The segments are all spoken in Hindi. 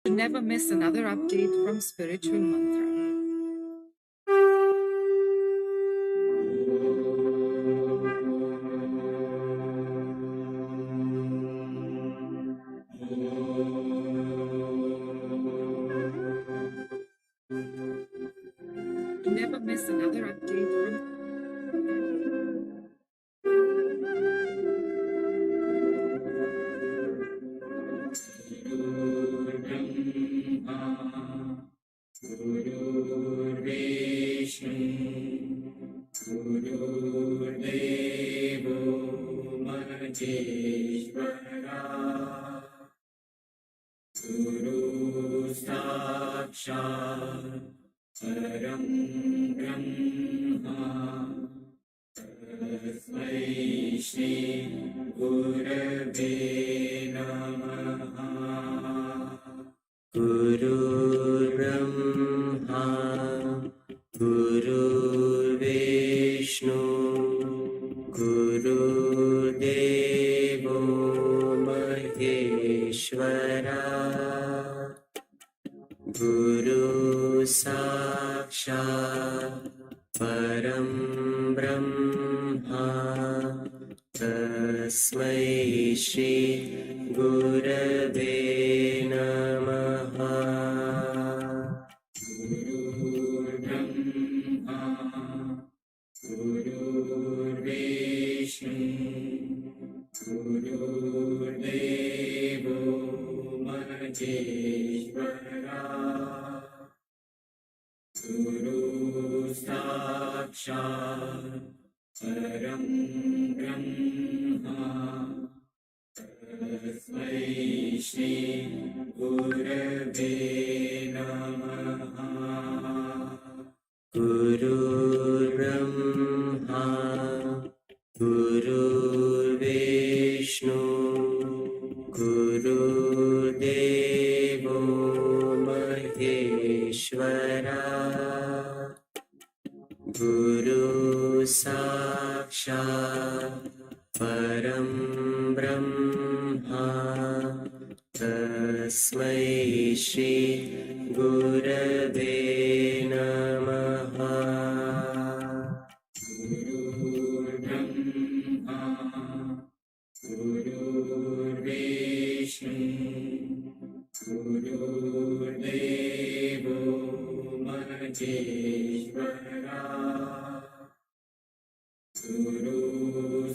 To never miss another update from Spiritual Mantra. To never miss another update from गुरुर्विष्णु गुरुर्देवो महेश्वरा गुरु साक्षात् परं ब्रह्मा तस्मै श्री गुरवे नमः। गुरुर्ब्रह्मा गुरुर्विष्णु गुरुर्देवो महेश्वरा गुरु साक्षात् परं ब्रह्मा तस्मै श्री गुरवे नमः। गुरुर्ब्रह्मा गुरुर्विष्णु गुरुर्देवो महेश्वरा गुरु साक्षात् परं ब्रह्मा तस्मै श्री गुरवे नमः। गुरुर्ब्रह्मा गुरुर्विष्णु गुरुर्देवो महेश्वरा गुरु साक्षात् परं ब्रह्मा तस्मै श्री गुरवे नमः। गुरुर्ब्रह्मा गुरुर्विष्णु गुरुर्देवो महेश्वरा गुरु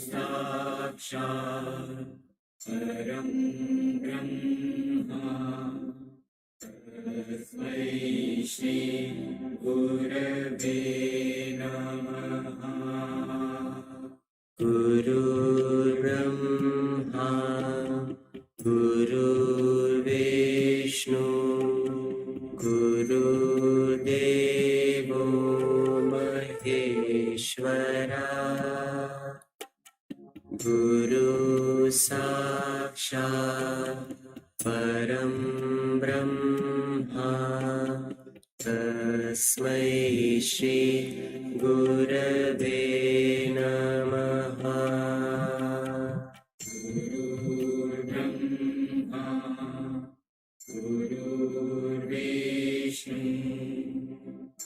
साक्षात् परं ब्रह्मा तस्मै श्री गुरवे नमः। गुरुर्ब्रह्मा गुरुर्विष्णु गुरुर्देवो महेश्वरा गुरु साक्षात् परं ब्रह्मा तस्मै श्री गुरवे नमः। गुरुर्ब्रह्मा गुरुर्विष्णु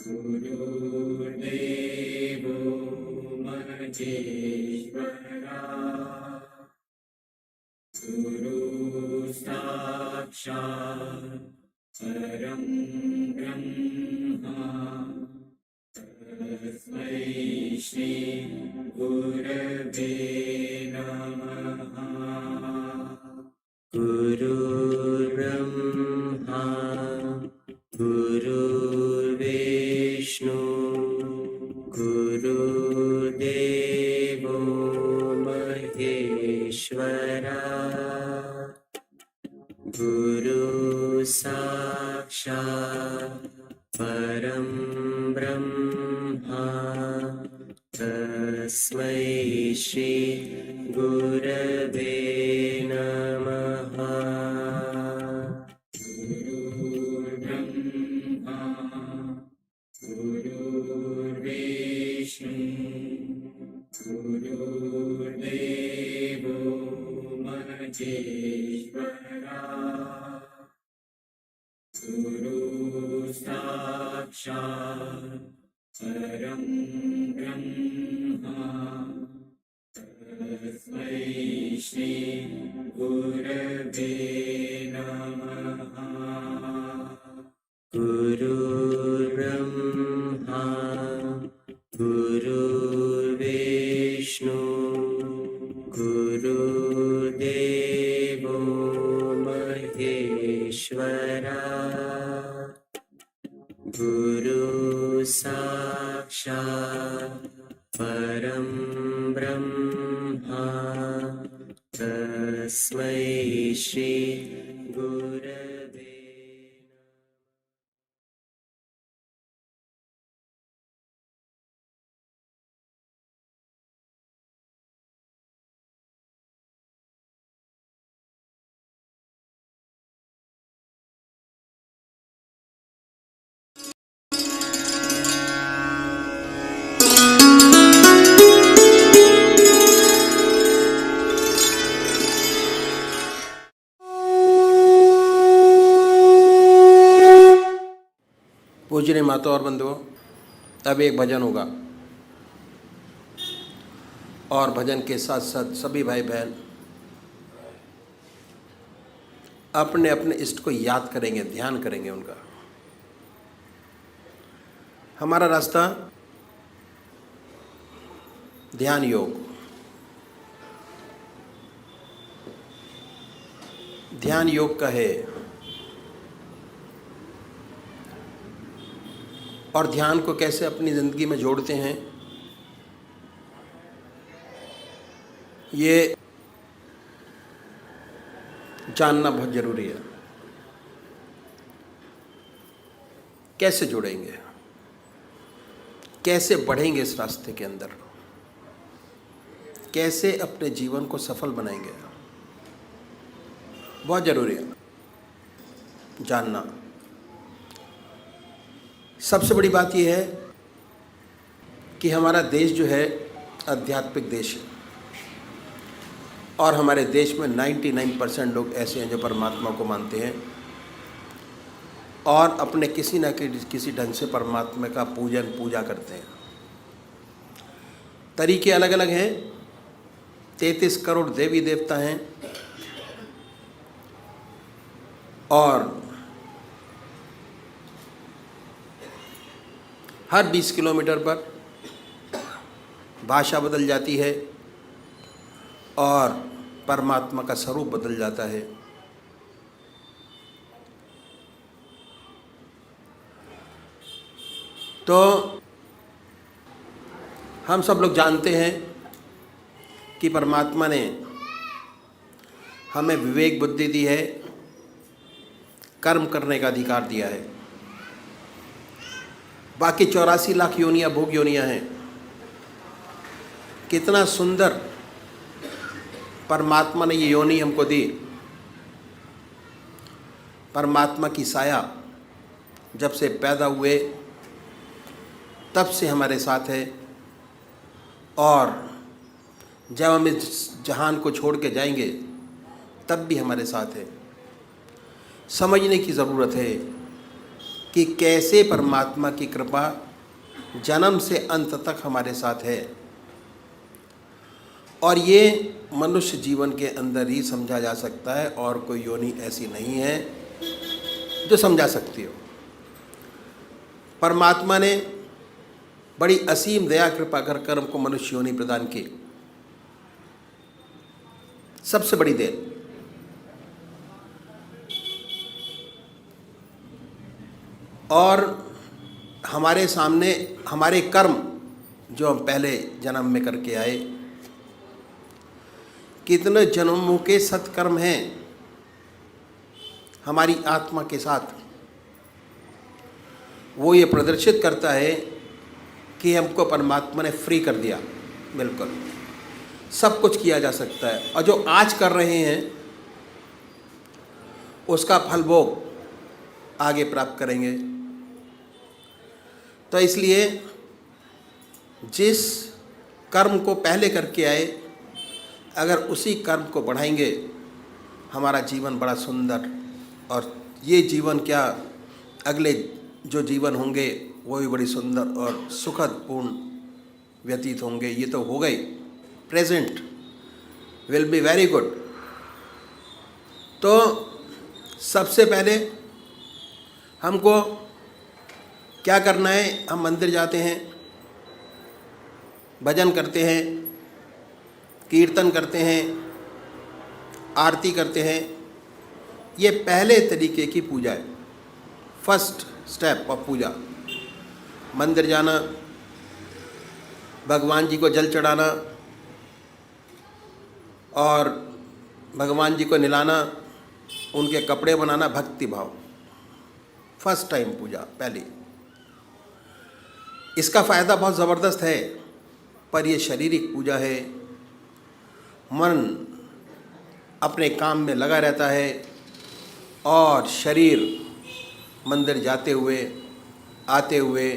गुरुर्देवो महेश्वरा गुरु साक्षात् परं ब्रह्मा तस्मै श्री गुरवे नमः। गुरुर्ब्रह्मा गुरुर्विष्णु गुरुर्देवो महेश्वरा गुरु साक्षात् परं ब्रह्मा तस्मै श्री गुरवे नमः। गुरुर्ब्रह्मा गुरुर्विष्णु गुरुर्देवो महेश्वरा गुरु साक्षात् परं ब्रह्मा तस्मै श्री गुरवे नमः। गुरुर्ब्रह्मा गुरुर्विष्णु गुरुदेवो महेश्वरा गुरु साक्षात् परं ब्रह्मा तस्मै श्री गुरवे। पूजनीय माता और बंधुओं, अब एक भजन होगा और भजन के साथ साथ सभी भाई बहन अपने अपने इष्ट को याद करेंगे, ध्यान करेंगे उनका। हमारा रास्ता ध्यान योग, ध्यान योग का है और ध्यान को कैसे अपनी ज़िंदगी में जोड़ते हैं ये जानना बहुत ज़रूरी है। कैसे जुड़ेंगे, कैसे बढ़ेंगे इस रास्ते के अंदर, कैसे अपने जीवन को सफल बनाएंगे, बहुत ज़रूरी है जानना। सबसे बड़ी बात यह है कि हमारा देश जो है आध्यात्मिक देश है और हमारे देश में 99% लोग ऐसे हैं जो परमात्मा को मानते हैं और अपने किसी न किसी ढंग से परमात्मा का पूजा करते हैं। तरीके अलग अलग हैं। 33 करोड़ देवी देवता हैं और हर 20 किलोमीटर पर भाषा बदल जाती है और परमात्मा का स्वरूप बदल जाता है। तो हम सब लोग जानते हैं कि परमात्मा ने हमें विवेक बुद्धि दी है, कर्म करने का अधिकार दिया है। बाकी 84 लाख योनियाँ भोग योनियाँ हैं। कितना सुंदर परमात्मा ने ये योनि हमको दी। परमात्मा की साया जब से पैदा हुए तब से हमारे साथ है और जब हम इस जहान को छोड़ के जाएंगे तब भी हमारे साथ है। समझने की ज़रूरत है कि कैसे परमात्मा की कृपा जन्म से अंत तक हमारे साथ है और ये मनुष्य जीवन के अंदर ही समझा जा सकता है और कोई योनि ऐसी नहीं है जो समझा सकती हो। परमात्मा ने बड़ी असीम दया कृपा कर हमको मनुष्य योनि प्रदान की। सबसे बड़ी देन। और हमारे सामने हमारे कर्म जो हम पहले जन्म में करके आए, कितने जन्मों के सत्कर्म हैं हमारी आत्मा के साथ, वो ये प्रदर्शित करता है कि हमको परमात्मा ने फ्री कर दिया। बिल्कुल सब कुछ किया जा सकता है और जो आज कर रहे हैं उसका फल भोग आगे प्राप्त करेंगे। तो इसलिए जिस कर्म को पहले करके आए, अगर उसी कर्म को बढ़ाएंगे, हमारा जीवन बड़ा सुंदर, और ये जीवन क्या अगले जो जीवन होंगे वो भी बड़ी सुंदर और सुखद पूर्ण व्यतीत होंगे। ये तो हो गई, present will be very good. तो सबसे पहले हमको क्या करना है, हम मंदिर जाते हैं, भजन करते हैं, कीर्तन करते हैं, आरती करते हैं। ये पहले तरीके की पूजा है, फर्स्ट स्टेप ऑफ पूजा। मंदिर जाना, भगवान जी को जल चढ़ाना और भगवान जी को नहलाना, उनके कपड़े बनाना, भक्ति भाव, फर्स्ट टाइम पूजा पहली। इसका फ़ायदा बहुत ज़बरदस्त है, पर ये शारीरिक पूजा है। मन अपने काम में लगा रहता है और शरीर मंदिर जाते हुए, आते हुए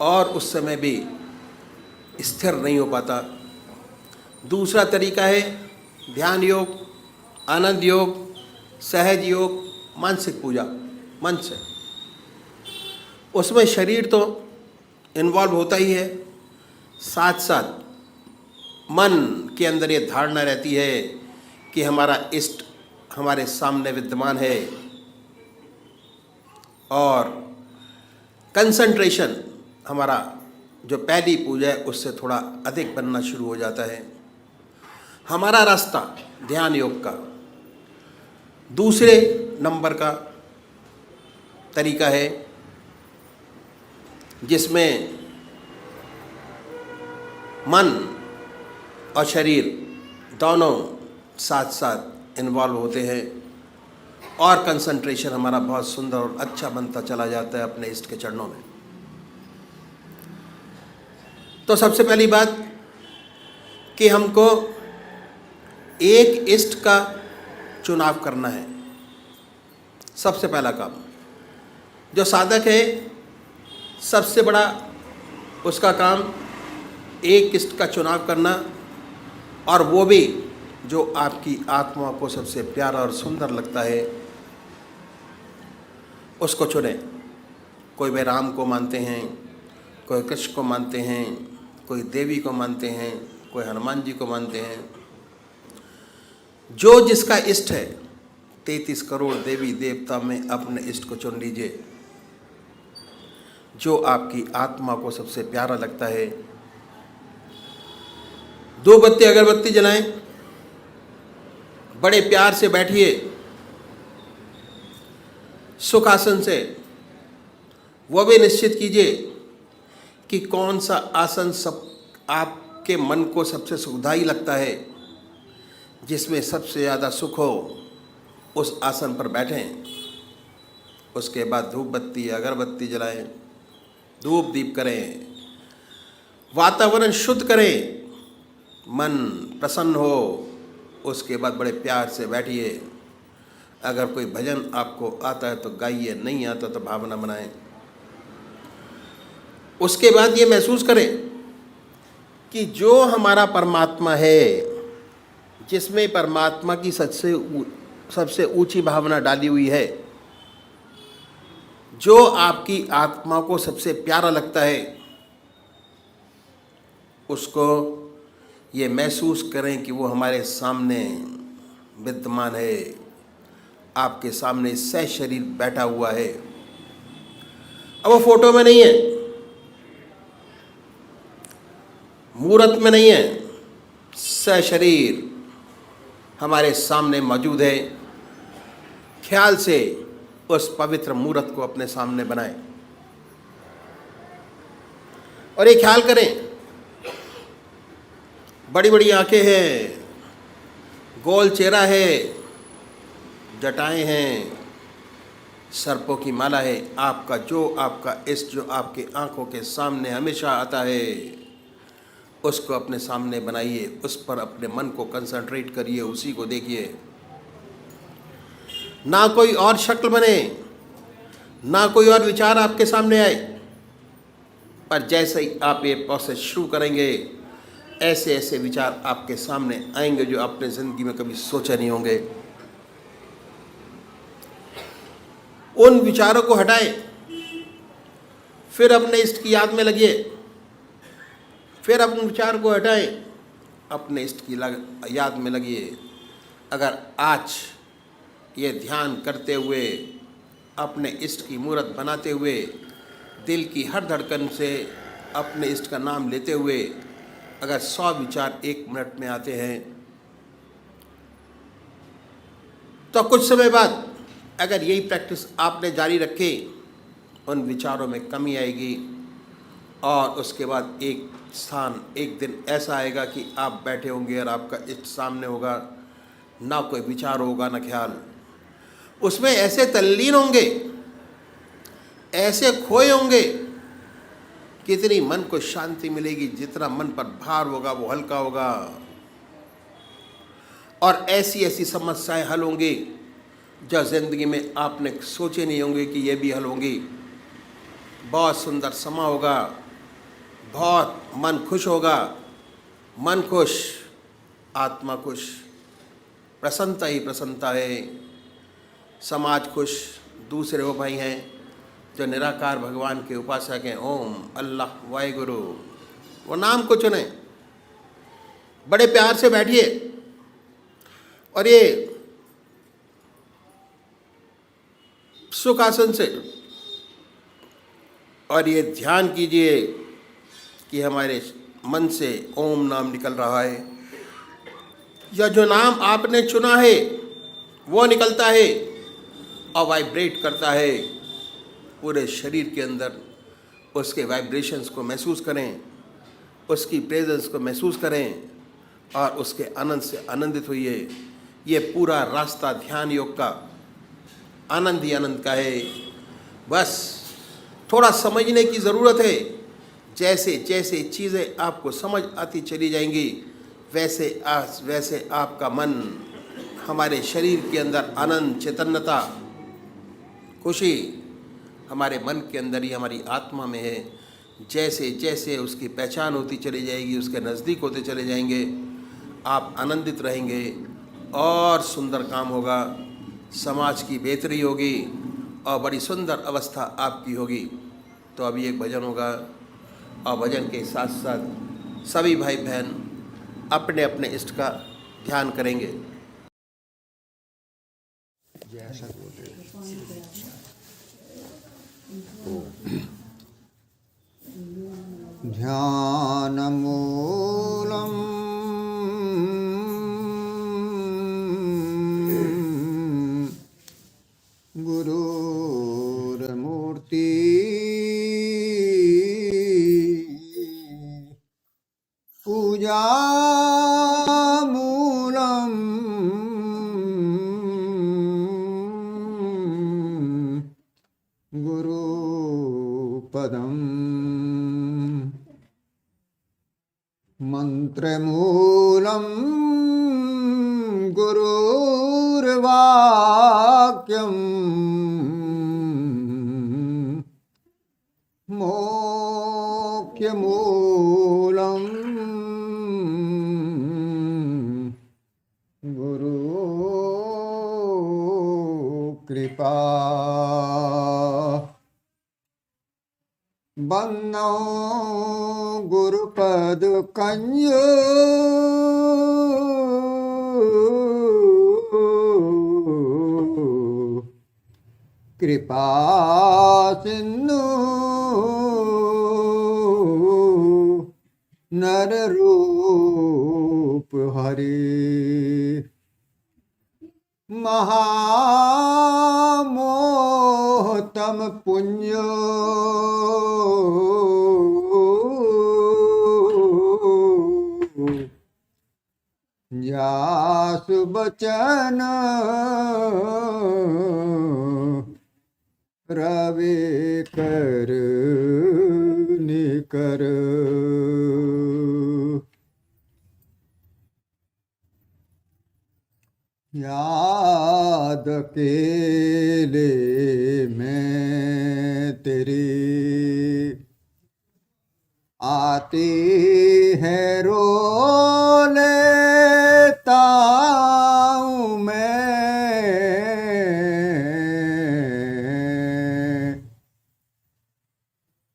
और उस समय भी स्थिर नहीं हो पाता। दूसरा तरीका है ध्यान योग, आनंद योग, सहज योग, मानसिक पूजा, मन से। उसमें शरीर तो इन्वॉल्व होता ही है, साथ साथ मन के अंदर ये धारणा रहती है कि हमारा इष्ट हमारे सामने विद्यमान है और कंसंट्रेशन हमारा जो पहली पूजा है उससे थोड़ा अधिक बनना शुरू हो जाता है। हमारा रास्ता ध्यान योग का दूसरे नंबर का तरीका है, जिसमें मन और शरीर दोनों साथ साथ इन्वॉल्व होते हैं और कंसंट्रेशन हमारा बहुत सुंदर और अच्छा बनता चला जाता है अपने इष्ट के चरणों में। तो सबसे पहली बात कि हमको एक इष्ट का चुनाव करना है। सबसे पहला काम जो साधक है, सबसे बड़ा उसका काम एक इष्ट का चुनाव करना, और वो भी जो आपकी आत्मा को सबसे प्यारा और सुंदर लगता है उसको चुने। कोई वे राम को मानते हैं, कोई कृष्ण को मानते हैं, कोई देवी को मानते हैं, कोई हनुमान जी को मानते हैं। जो जिसका इष्ट है, 33 करोड़ देवी देवता में अपने इष्ट को चुन लीजिए, जो आपकी आत्मा को सबसे प्यारा लगता है। 2 बत्ती अगरबत्ती जलाएं, बड़े प्यार से बैठिए सुखासन से। वो भी निश्चित कीजिए कि कौन सा आसन सब आपके मन को सबसे सुखदायी लगता है, जिसमें सबसे ज़्यादा सुख हो, उस आसन पर बैठें। उसके बाद धूप बत्ती अगरबत्ती जलाएं, धूप दीप करें, वातावरण शुद्ध करें, मन प्रसन्न हो। उसके बाद बड़े प्यार से बैठिए। अगर कोई भजन आपको आता है तो गाइए, नहीं आता तो भावना बनाएं। उसके बाद ये महसूस करें कि जो हमारा परमात्मा है, जिसमें परमात्मा की सबसे ऊंची भावना डाली हुई है, जो आपकी आत्मा को सबसे प्यारा लगता है, उसको ये महसूस करें कि वो हमारे सामने विद्यमान है, आपके सामने सशरीर बैठा हुआ है। अब वो फोटो में नहीं है, मूर्त में नहीं है, सशरीर हमारे सामने मौजूद है। ख्याल से उस पवित्र मूर्त को अपने सामने बनाएं और ये ख्याल करें, बड़ी बड़ी आंखें हैं, गोल चेहरा है, जटाएं हैं, सर्पों की माला है। आपका इष्ट जो आपके आंखों के सामने हमेशा आता है, उसको अपने सामने बनाइए, उस पर अपने मन को कंसंट्रेट करिए, उसी को देखिए। ना कोई और शक्ल बने, ना कोई और विचार आपके सामने आए, पर जैसे ही आप ये प्रोसेस शुरू करेंगे, ऐसे ऐसे विचार आपके सामने आएंगे जो आपने ज़िंदगी में कभी सोचे नहीं होंगे। उन विचारों को हटाएं, फिर अपने इष्ट की याद में लगिए, फिर अपने विचार को हटाएं, अपने इष्ट की याद में लगिए। अगर आज ये ध्यान करते हुए, अपने इष्ट की मूर्त बनाते हुए, दिल की हर धड़कन से अपने इष्ट का नाम लेते हुए अगर 100 विचार 1 मिनट में आते हैं, तो कुछ समय बाद अगर यही प्रैक्टिस आपने जारी रखी, उन विचारों में कमी आएगी और उसके बाद एक दिन ऐसा आएगा कि आप बैठे होंगे और आपका इष्ट सामने होगा, ना कोई विचार होगा ना ख्याल। उसमें ऐसे तल्लीन होंगे, ऐसे खोए होंगे, कितनी मन को शांति मिलेगी, जितना मन पर भार होगा वो हल्का होगा। और ऐसी ऐसी समस्याएं हल होंगी जो जिंदगी में आपने सोचे नहीं होंगे कि ये भी हल होंगी। बहुत सुंदर समा होगा, बहुत मन खुश होगा, मन खुश, आत्मा खुश, प्रसन्नता ही प्रसन्नता है, समाज खुश। दूसरे वो भाई हैं जो निराकार भगवान के उपासक हैं, ओम, अल्लाह, वाहिगुरु, वो नाम को चुने, बड़े प्यार से बैठिए और ये सुख आसन से और ये ध्यान कीजिए कि हमारे मन से ओम नाम निकल रहा है, या जो नाम आपने चुना है वो निकलता है और वाइब्रेट करता है पूरे शरीर के अंदर। उसके वाइब्रेशंस को महसूस करें, उसकी प्रेजेंस को महसूस करें और उसके आनंद से आनंदित होइए। ये पूरा रास्ता ध्यान योग का आनंद ही आनंद का है। बस थोड़ा समझने की ज़रूरत है। जैसे जैसे चीज़ें आपको समझ आती चली जाएंगी, वैसे आपका मन, हमारे शरीर के अंदर आनंद, चैतन्यता, खुशी हमारे मन के अंदर ही, हमारी आत्मा में है। जैसे जैसे उसकी पहचान होती चली जाएगी, उसके नज़दीक होते चले जाएंगे, आप आनंदित रहेंगे और सुंदर काम होगा, समाज की बेहतरी होगी और बड़ी सुंदर अवस्था आपकी होगी। तो अभी एक भजन होगा और भजन के साथ साथ सभी भाई बहन अपने अपने इष्ट का ध्यान करेंगे। ध्यानमूलम् गुरुर्मूर्ति पूजामूलम् गुरुपदम् मंत्रमूलम् गुरुर्वाक्यम् मोक्षमूलम् गुरुकृपा बन्नो गुरुपद कन्यो कृपा सिन्धु नर रूप हरि महामोहतम पुण्यो जासु बचन रवि कर निकर याद अकेले में तेरी आती है रो लेता हूँ मैं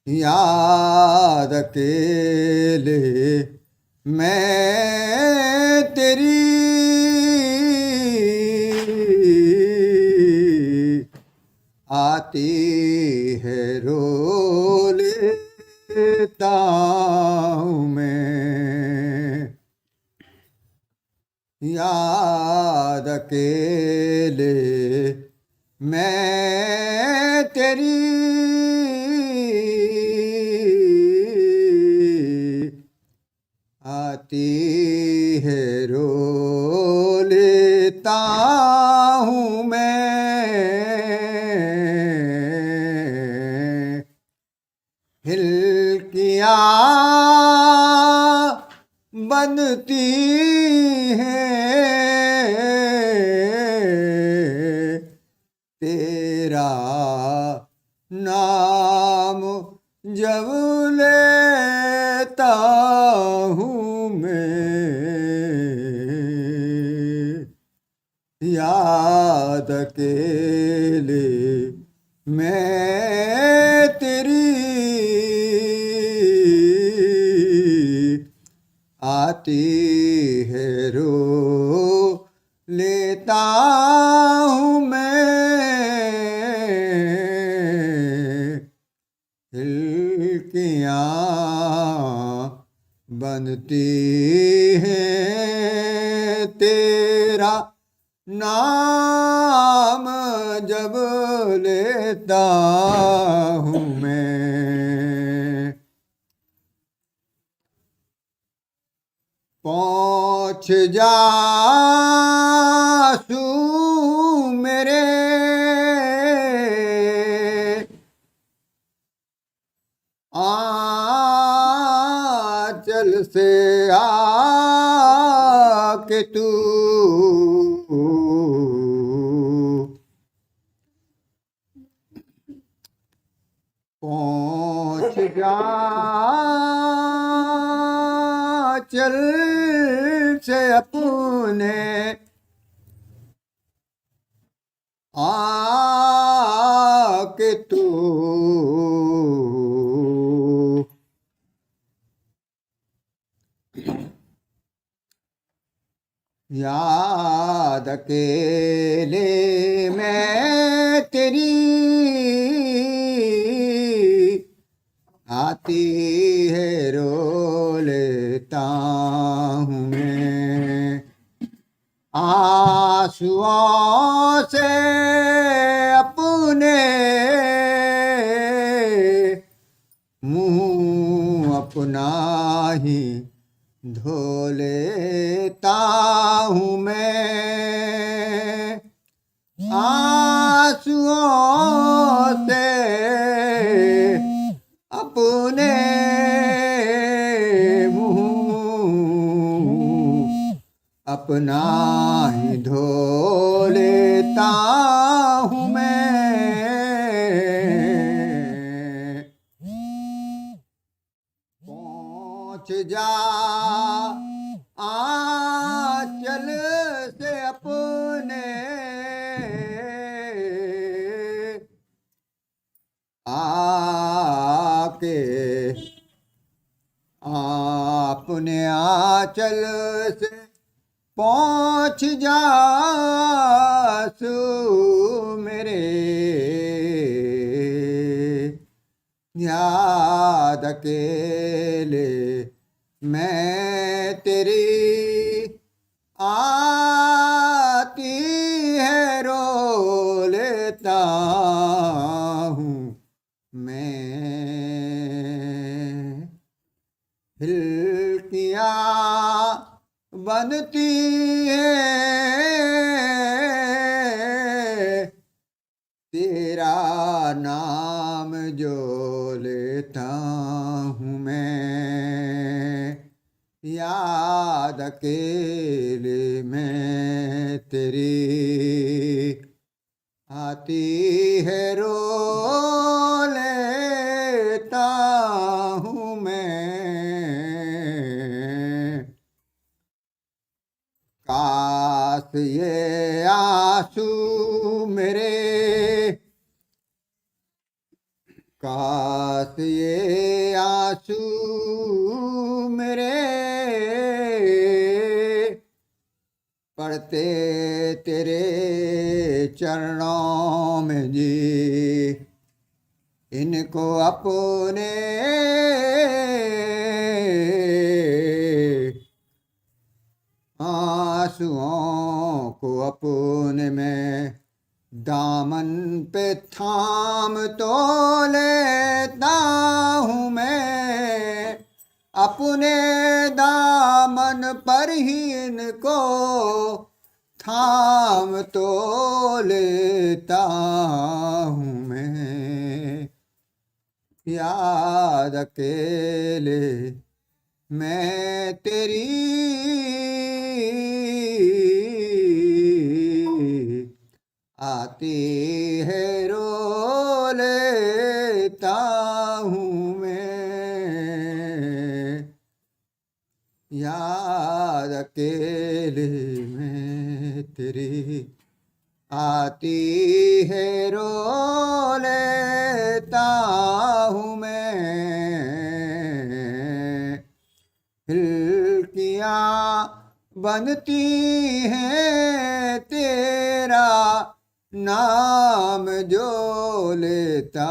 याद अकेले मैं तेरी आती है रो लेता हूँ मैं। याद अकेले मैं तेरी आती है रो लेता हूँ मैं। हिलकियाँ बनती हैं तेरा नाम जब लेता हूँ मैं। याद अकेले मैं तेरी आती है रो लेता हूँ मैं। हिलकियाँ बनती हैं तेरा नाम जब लेता हूँ मैं। पहुँच जासू मेरे आंचल से आके तू पहुँच जा चल से अपने आके तू याद अकेले मैं तेरी आती है रो लेता हूँ मैं। आंसुओं से अपने मुँह अपना ही धो लेता हूँ मैं। आंसुओं से अपने मुँह अपना ही धो लेता हूँ मैं। पहुँच जा आंचल से अपने आके अपने आंचल से पहुँच जा सू मेरे। याद अकेले मैं तेरी आती है रो लेता हूँ मैं। हिलकियाँ बनती है तेरा नाम जो लेता हूँ मैं। याद अकेले मैं तेरी आती है रो लेता हूँ मैं। काश ये आंसू मेरे काश बस ये आंसू मेरे पड़ते तेरे चरणों में जी, इनको अपने आंसुओं को अपने में दामन पे थाम तो लेता हूँ मैं, अपने दामन पर ही इनको थाम तो लेता हूँ मैं। याद अकेले मैं तेरी आती है रो लेता हूँ मैं। याद अकेले में तेरी आती है रो लेता हूँ मैं। हिल्कियाँ बनती हैं तेरा नाम जो लेता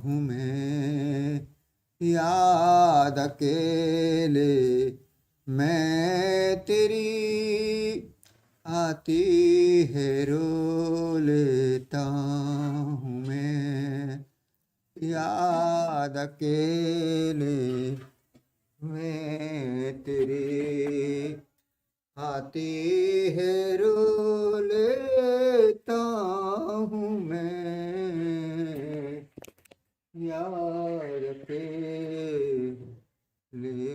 हूँ मैं। याद अकेले मैं तेरी आती है रो लेता हूँ मैं। याद अकेले मैं तेरी आती है रो लेता हूँ मैं। याद अकेले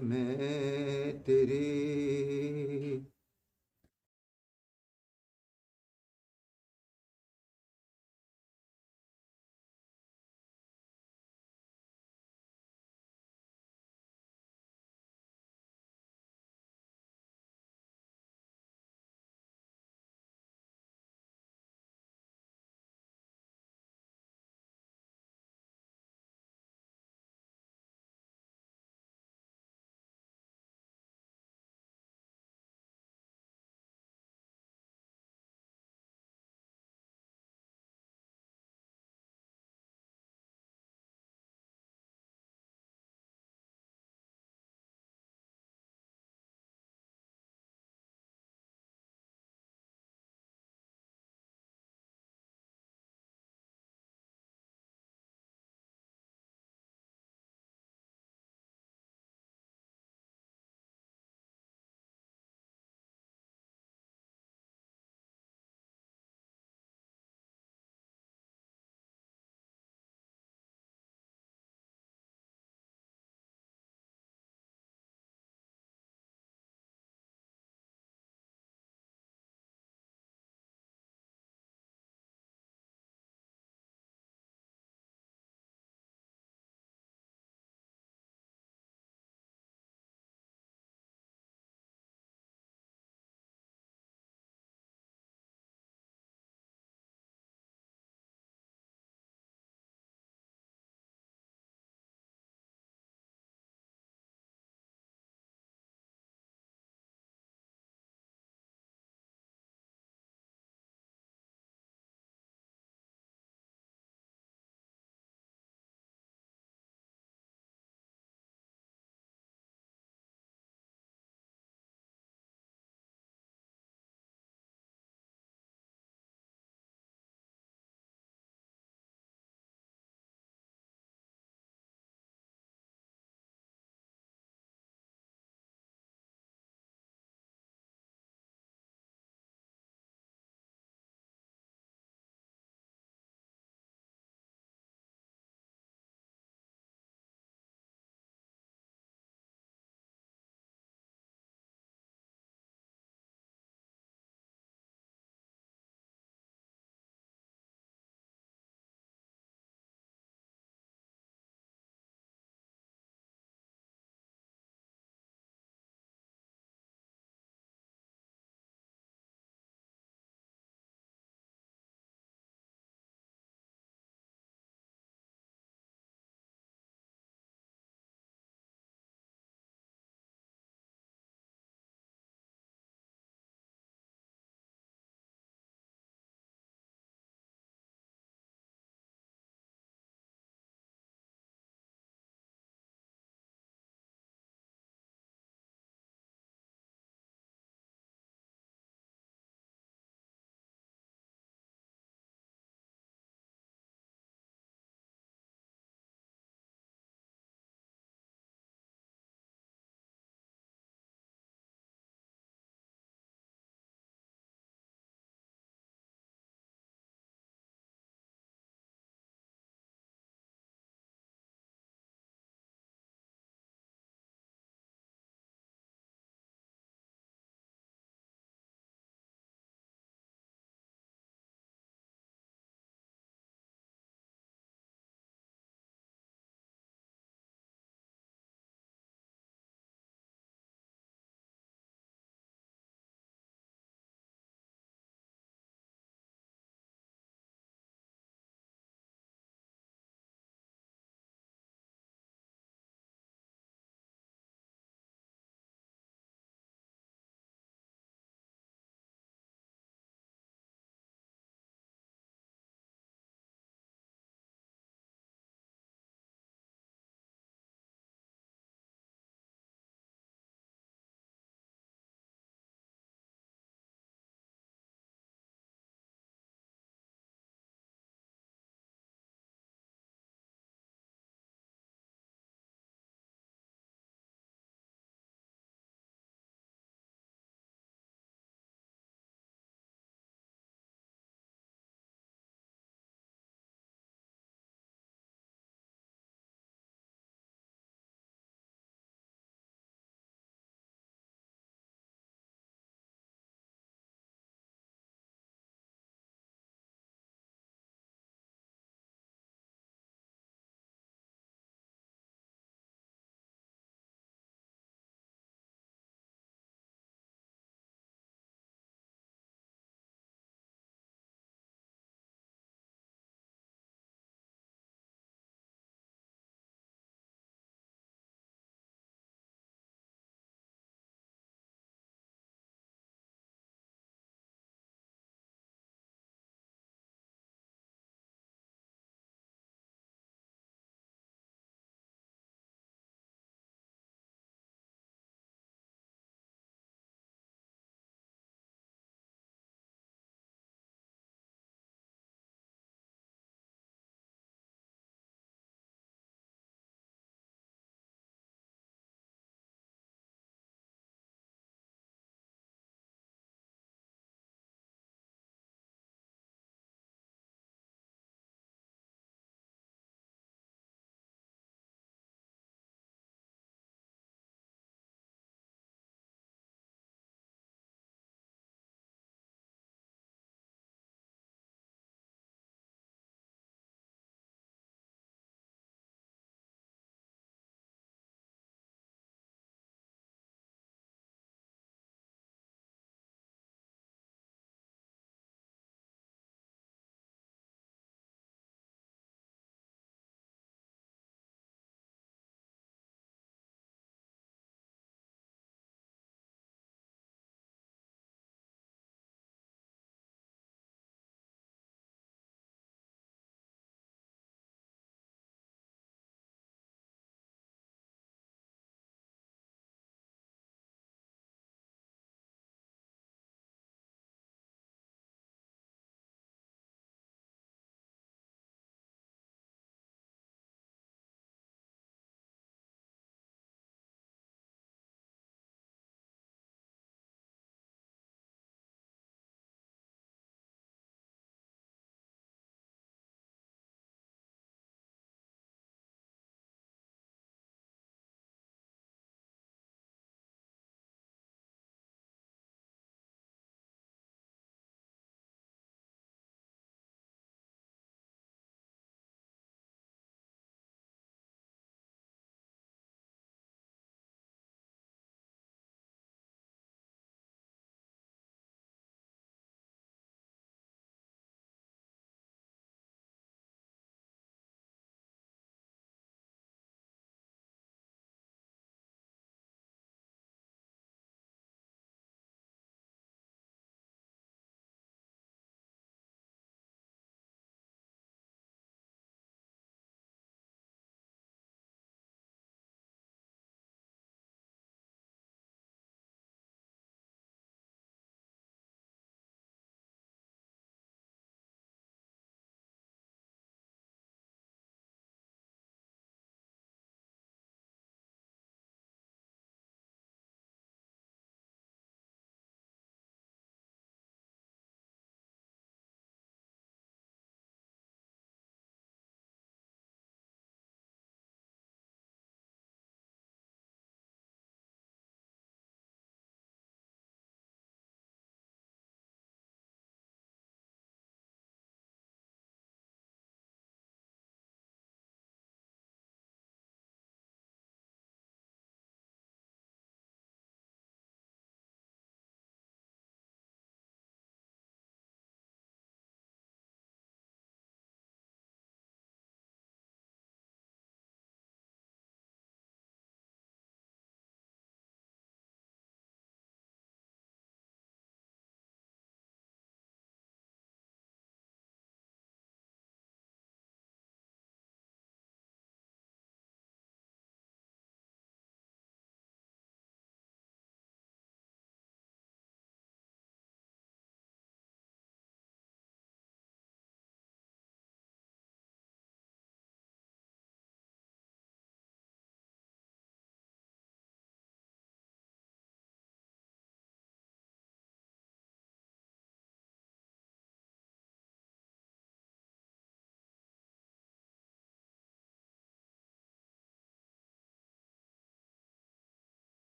मैं तेरी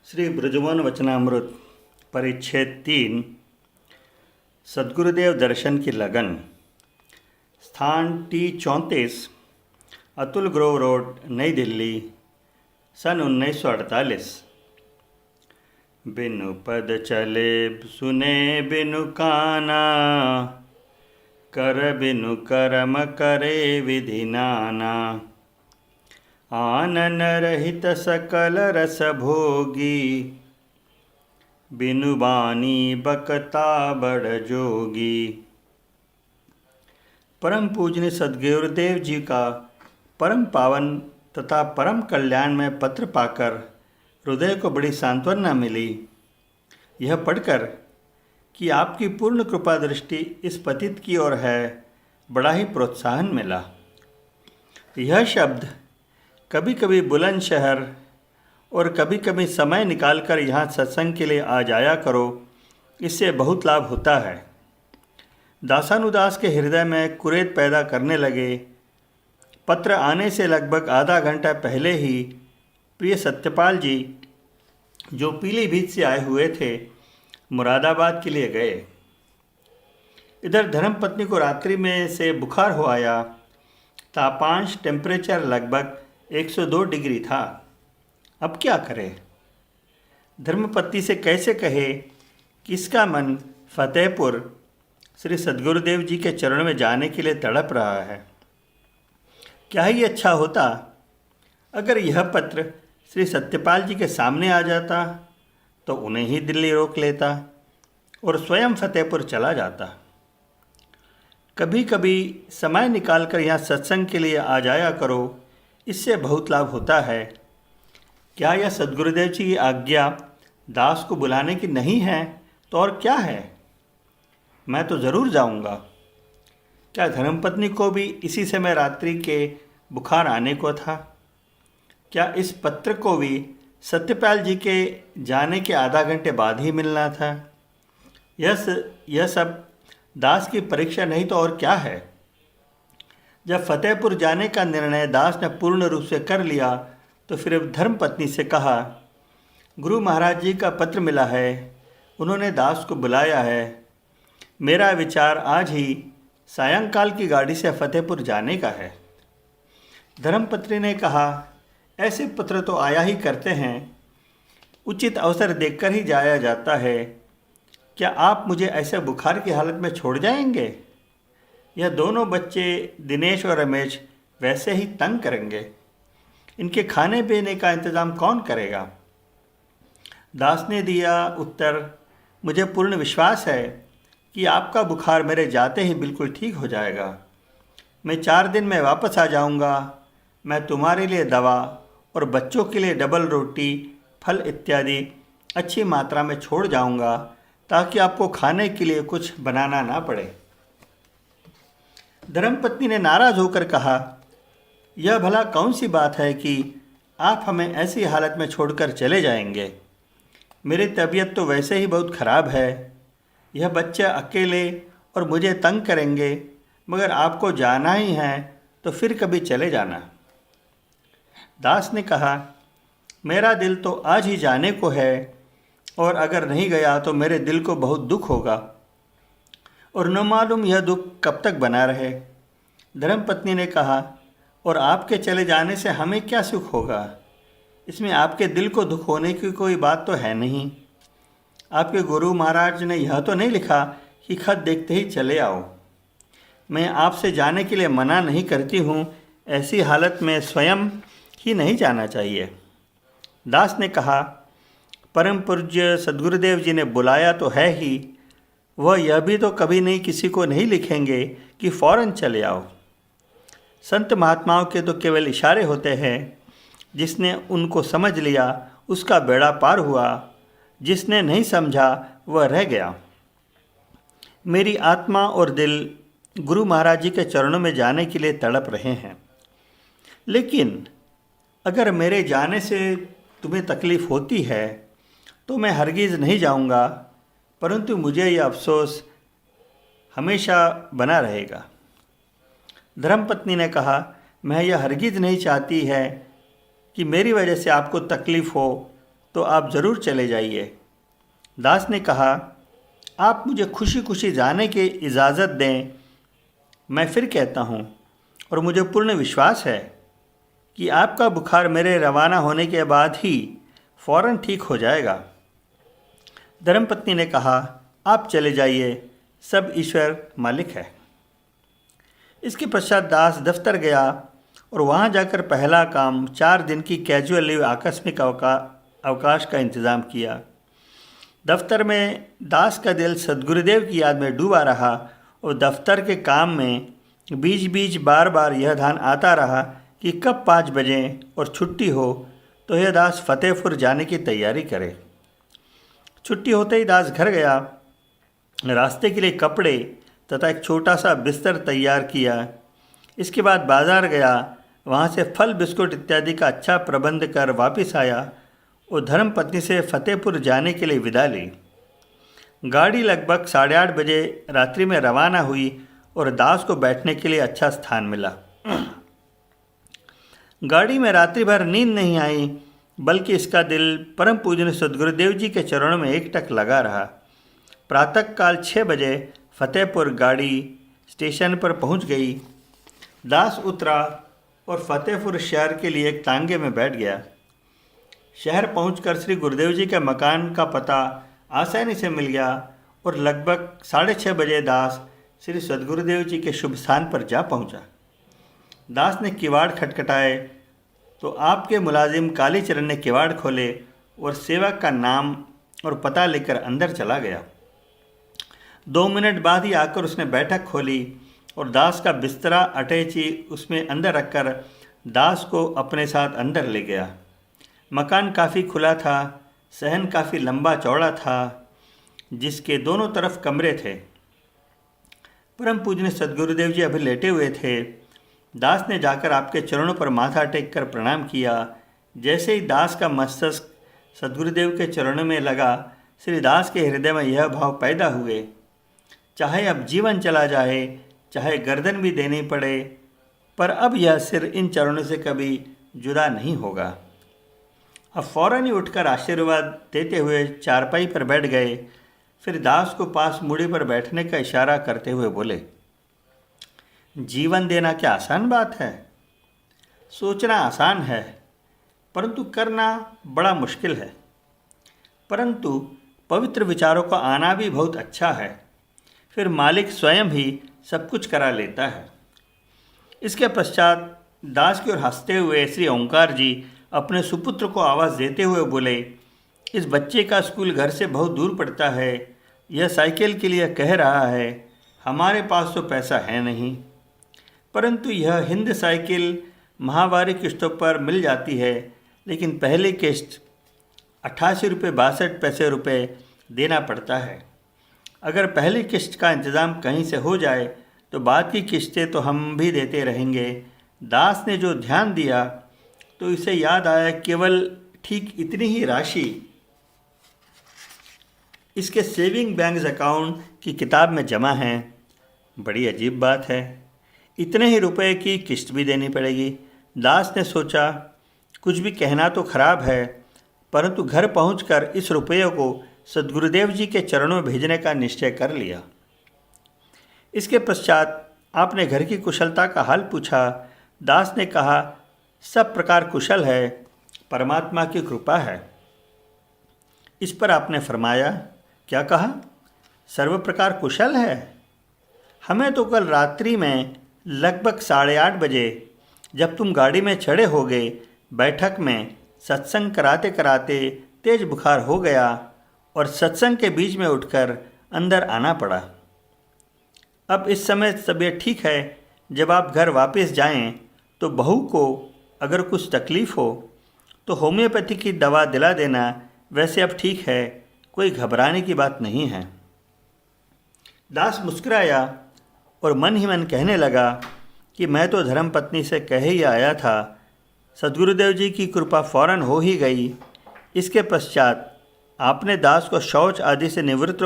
श्री ब्रजमोहन वचनामृत परिच्छेद 3 सद्गुरुदेव दर्शन की लगन। स्थान T34 अतुल ग्रोव रोड, नई दिल्ली, सन 1948। बिनु पद चले सुने बिनु काना, कर बिनु कर्म करे विधि नाना। आनन रहित सकल रस भोगी, बिनु बानी बकता बड़ जोगी। परम पूजनीय सद्गुरुदेव जी का परम पावन तथा परम कल्याण में पत्र पाकर हृदय को बड़ी सांत्वना मिली। यह पढ़कर कि आपकी पूर्ण कृपा दृष्टि इस पतित की ओर है, बड़ा ही प्रोत्साहन मिला। यह शब्द कभी कभी बुलंदशहर और कभी कभी समय निकालकर यहाँ सत्संग के लिए आ जाया करो, इससे बहुत लाभ होता है। दासानुदास के हृदय में कुरेद पैदा करने लगे। पत्र आने से लगभग आधा घंटा पहले ही प्रिय सत्यपाल जी, जो पीलीभीत से आए हुए थे, मुरादाबाद के लिए गए। इधर धर्मपत्नी को रात्रि में से बुखार हो आया। तापांश टेम्परेचर लगभग 102 डिग्री था। अब क्या करे? धर्मपत्नी से कैसे कहे कि इसका मन फतेहपुर श्री सद्गुरुदेव जी के चरणों में जाने के लिए तड़प रहा है। क्या ही अच्छा होता अगर यह पत्र श्री सत्यपाल जी के सामने आ जाता तो उन्हें ही दिल्ली रोक लेता और स्वयं फतेहपुर चला जाता। कभी कभी समय निकालकर यहाँ सत्संग के लिए आ जाया करो, इससे बहुत लाभ होता है। क्या यह सद्गुरुदेव जी की आज्ञा दास को बुलाने की नहीं है तो और क्या है? मैं तो ज़रूर जाऊंगा। क्या धर्मपत्नी को भी इसी समय रात्रि के बुखार आने को था? क्या इस पत्र को भी सत्यपाल जी के जाने के आधा घंटे बाद ही मिलना था? यह सब दास की परीक्षा नहीं तो और क्या है? जब फतेहपुर जाने का निर्णय दास ने पूर्ण रूप से कर लिया तो फिर धर्मपत्नी से कहा, गुरु महाराज जी का पत्र मिला है, उन्होंने दास को बुलाया है। मेरा विचार आज ही सायंकाल की गाड़ी से फतेहपुर जाने का है। धर्मपत्नी ने कहा, ऐसे पत्र तो आया ही करते हैं, उचित अवसर देखकर ही जाया जाता है। क्या आप मुझे ऐसे बुखार की हालत में छोड़ जाएंगे? यह दोनों बच्चे दिनेश और रमेश वैसे ही तंग करेंगे। इनके खाने पीने का इंतज़ाम कौन करेगा? दास ने दिया उत्तर, मुझे पूर्ण विश्वास है कि आपका बुखार मेरे जाते ही बिल्कुल ठीक हो जाएगा। मैं 4 दिन में वापस आ जाऊंगा। मैं तुम्हारे लिए दवा और बच्चों के लिए डबल रोटी, फल इत्यादि अच्छी मात्रा में छोड़ जाऊंगा ताकि आपको खाने के लिए कुछ बनाना ना पड़े। धर्मपत्नी ने नाराज होकर कहा, यह भला कौन सी बात है कि आप हमें ऐसी हालत में छोड़कर चले जाएंगे? मेरी तबीयत तो वैसे ही बहुत ख़राब है। यह बच्चे अकेले और मुझे तंग करेंगे, मगर आपको जाना ही है तो फिर कभी चले जाना। दास ने कहा, मेरा दिल तो आज ही जाने को है और अगर नहीं गया तो मेरे दिल को बहुत दुख होगा और न मालूम यह दुख कब तक बना रहे। धर्मपत्नी ने कहा, और आपके चले जाने से हमें क्या सुख होगा? इसमें आपके दिल को दुख होने की कोई बात तो है नहीं। आपके गुरु महाराज ने यह तो नहीं लिखा कि खत देखते ही चले आओ। मैं आपसे जाने के लिए मना नहीं करती हूँ, ऐसी हालत में स्वयं ही नहीं जाना चाहिए। दास ने कहा, परम पूज्य सद्गुरुदेव जी ने बुलाया तो है ही, वह यह भी तो कभी नहीं किसी को नहीं लिखेंगे कि फ़ौरन चले आओ। संत महात्माओं के तो केवल इशारे होते हैं। जिसने उनको समझ लिया उसका बेड़ा पार हुआ, जिसने नहीं समझा वह रह गया। मेरी आत्मा और दिल गुरु महाराज जी के चरणों में जाने के लिए तड़प रहे हैं। लेकिन अगर मेरे जाने से तुम्हें तकलीफ़ होती है तो मैं हरगिज़ नहीं जाऊंगा, परंतु मुझे यह अफसोस हमेशा बना रहेगा। धर्मपत्नी ने कहा, मैं यह हरगिज़ नहीं चाहती है कि मेरी वजह से आपको तकलीफ़ हो तो आप ज़रूर चले जाइए। दास ने कहा, आप मुझे खुशी खुशी जाने की इजाज़त दें। मैं फिर कहता हूँ और मुझे पूर्ण विश्वास है कि आपका बुखार मेरे रवाना होने के बाद ही फौरन ठीक हो जाएगा। धर्मपत्नी ने कहा, आप चले जाइए, सब ईश्वर मालिक है। इसके पश्चात दास दफ्तर गया और वहाँ जाकर पहला काम 4 दिन की कैजुअल लीव आकस्मिक अवकाश का इंतज़ाम किया। दफ्तर में दास का दिल सद्गुरुदेव की याद में डूबा रहा और दफ्तर के काम में बीच बीच बार बार यह ध्यान आता रहा कि कब 5 बजे और छुट्टी हो तो यह दास फतेहपुर जाने की तैयारी करे। छुट्टी होते ही दास घर गया, रास्ते के लिए कपड़े तथा एक छोटा सा बिस्तर तैयार किया। इसके बाद बाज़ार गया, वहाँ से फल बिस्कुट इत्यादि का अच्छा प्रबंध कर वापस आया और धर्मपत्नी से फतेहपुर जाने के लिए विदा ली। गाड़ी लगभग 8:30 बजे रात्रि में रवाना हुई और दास को बैठने के लिए अच्छा स्थान मिला। गाड़ी में रात्रि भर नींद नहीं आई, बल्कि इसका दिल परम पूजनीय सद्गुरुदेव जी के चरणों में एकटक लगा रहा। प्रातःकाल 6 बजे फतेहपुर गाड़ी स्टेशन पर पहुंच गई। दास उतरा और फतेहपुर शहर के लिए एक तांगे में बैठ गया। शहर पहुंचकर श्री गुरुदेव जी के मकान का पता आसानी से मिल गया और लगभग 6:30 बजे दास श्री सद्गुरुदेव जी के शुभ स्थान पर जा पहुंचा। दास ने किवाड़ खटखटाए तो आपके मुलाजिम कालीचरण ने किवाड़ खोले और सेवक का नाम और पता लेकर अंदर चला गया। 2 मिनट बाद ही आकर उसने बैठक खोली और दास का बिस्तरा अटैची उसमें अंदर रखकर दास को अपने साथ अंदर ले गया। मकान काफ़ी खुला था, सहन काफ़ी लंबा चौड़ा था, जिसके दोनों तरफ कमरे थे। परम पूजनीय सद्गुरुदेव जी अभी लेटे हुए थे। दास ने जाकर आपके चरणों पर माथा टेक कर प्रणाम किया। जैसे ही दास का मस्तक सद्गुरुदेव के चरणों में लगा, श्री दास के हृदय में यह भाव पैदा हुए, चाहे अब जीवन चला जाए, चाहे गर्दन भी देनी पड़े, पर अब यह सिर इन चरणों से कभी जुदा नहीं होगा। अब फौरन ही उठकर आशीर्वाद देते हुए चारपाई पर बैठ गए। फिर दास को पास मूड़ी पर बैठने का इशारा करते हुए बोले, जीवन देना क्या आसान बात है? सोचना आसान है, परंतु करना बड़ा मुश्किल है। परंतु पवित्र विचारों का आना भी बहुत अच्छा है। फिर मालिक स्वयं ही सब कुछ करा लेता है। इसके पश्चात दास की ओर हंसते हुए श्री ओंकार जी अपने सुपुत्र को आवाज़ देते हुए बोले, इस बच्चे का स्कूल घर से बहुत दूर पड़ता है। यह साइकिल के लिए कह रहा है, हमारे पास तो पैसा है नहीं, परंतु यह हिंद साइकिल माहवारी किस्तों पर मिल जाती है, लेकिन पहली किस्त 88 रुपये देना पड़ता है। अगर पहली किस्त का इंतज़ाम कहीं से हो जाए तो बाद की किस्तें तो हम भी देते रहेंगे। दास ने जो ध्यान दिया तो इसे याद आया, केवल ठीक इतनी ही राशि इसके सेविंग बैंक अकाउंट की किताब में जमा है। बड़ी अजीब बात है, इतने ही रुपए की किस्त भी देनी पड़ेगी। दास ने सोचा, कुछ भी कहना तो खराब है, परंतु घर पहुंचकर इस रुपये को सद्गुरुदेव जी के चरणों में भेजने का निश्चय कर लिया। इसके पश्चात आपने घर की कुशलता का हाल पूछा। दास ने कहा, सब प्रकार कुशल है, परमात्मा की कृपा है। इस पर आपने फरमाया, क्या कहा? सर्व प्रकार कुशल है? हमें तो कल रात्रि में लगभग 8:30 बजे जब तुम गाड़ी में चढ़े हो गए, बैठक में सत्संग कराते कराते तेज बुखार हो गया और सत्संग के बीच में उठकर अंदर आना पड़ा। अब इस समय तबीयत ठीक है। जब आप घर वापस जाएं तो बहू को अगर कुछ तकलीफ़ हो तो होम्योपैथी की दवा दिला देना। वैसे अब ठीक है, कोई घबराने की बात नहीं है। दास मुस्कुराया और मन ही मन कहने लगा कि मैं तो धर्मपत्नी से कह ही आया था, सद्गुरुदेव जी की कृपा फौरन हो ही गई। इसके पश्चात आपने दास को शौच आदि से निवृत्त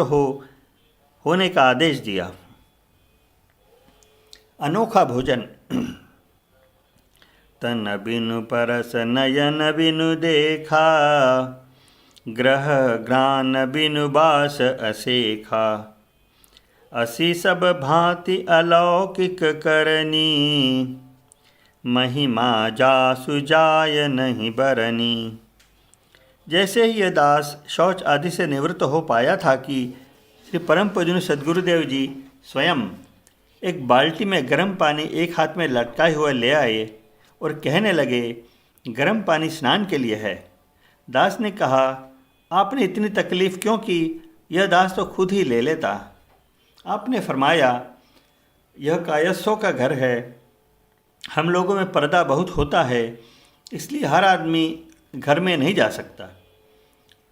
होने का आदेश दिया। अनोखा भोजन। तन बिनु परस नयन बिनु देखा, ग्रह ग्रान बिनु बास असेखा। असी सब भांति अलौकिक करनी, महिमा जासु जाय नहीं बरनी। जैसे ही यह दास शौच आदि से निवृत्त हो पाया था कि श्री परम पूजनीय सद्गुरुदेव जी स्वयं एक बाल्टी में गर्म पानी एक हाथ में लटकाए हुए ले आए और कहने लगे, गर्म पानी स्नान के लिए है। दास ने कहा, आपने इतनी तकलीफ़ क्यों की, यह दास तो खुद ही ले लेता। आपने फरमाया, यह कायस्थों का घर है, हम लोगों में पर्दा बहुत होता है, इसलिए हर आदमी घर में नहीं जा सकता।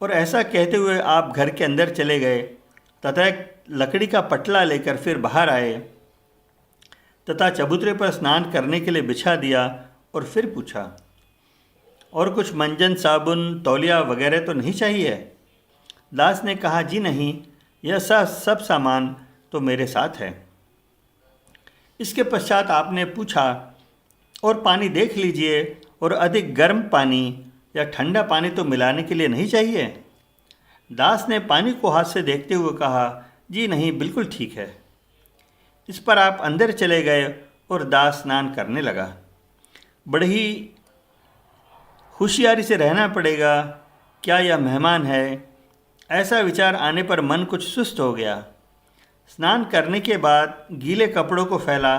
और ऐसा कहते हुए आप घर के अंदर चले गए तथा एक लकड़ी का पटला लेकर फिर बाहर आए तथा चबूतरे पर स्नान करने के लिए बिछा दिया और फिर पूछा, और कुछ मंजन, साबुन, तौलिया वगैरह तो नहीं चाहिए? दास ने कहा, जी नहीं, यह सब सामान तो मेरे साथ है। इसके पश्चात आपने पूछा, और पानी देख लीजिए, और अधिक गर्म पानी या ठंडा पानी तो मिलाने के लिए नहीं चाहिए? दास ने पानी को हाथ से देखते हुए कहा, जी नहीं, बिल्कुल ठीक है। इस पर आप अंदर चले गए और दास स्नान करने लगा। बड़ी ही होशियारी से रहना पड़ेगा, क्या यह मेहमान है? ऐसा विचार आने पर मन कुछ सुस्त हो गया। स्नान करने के बाद गीले कपड़ों को फैला,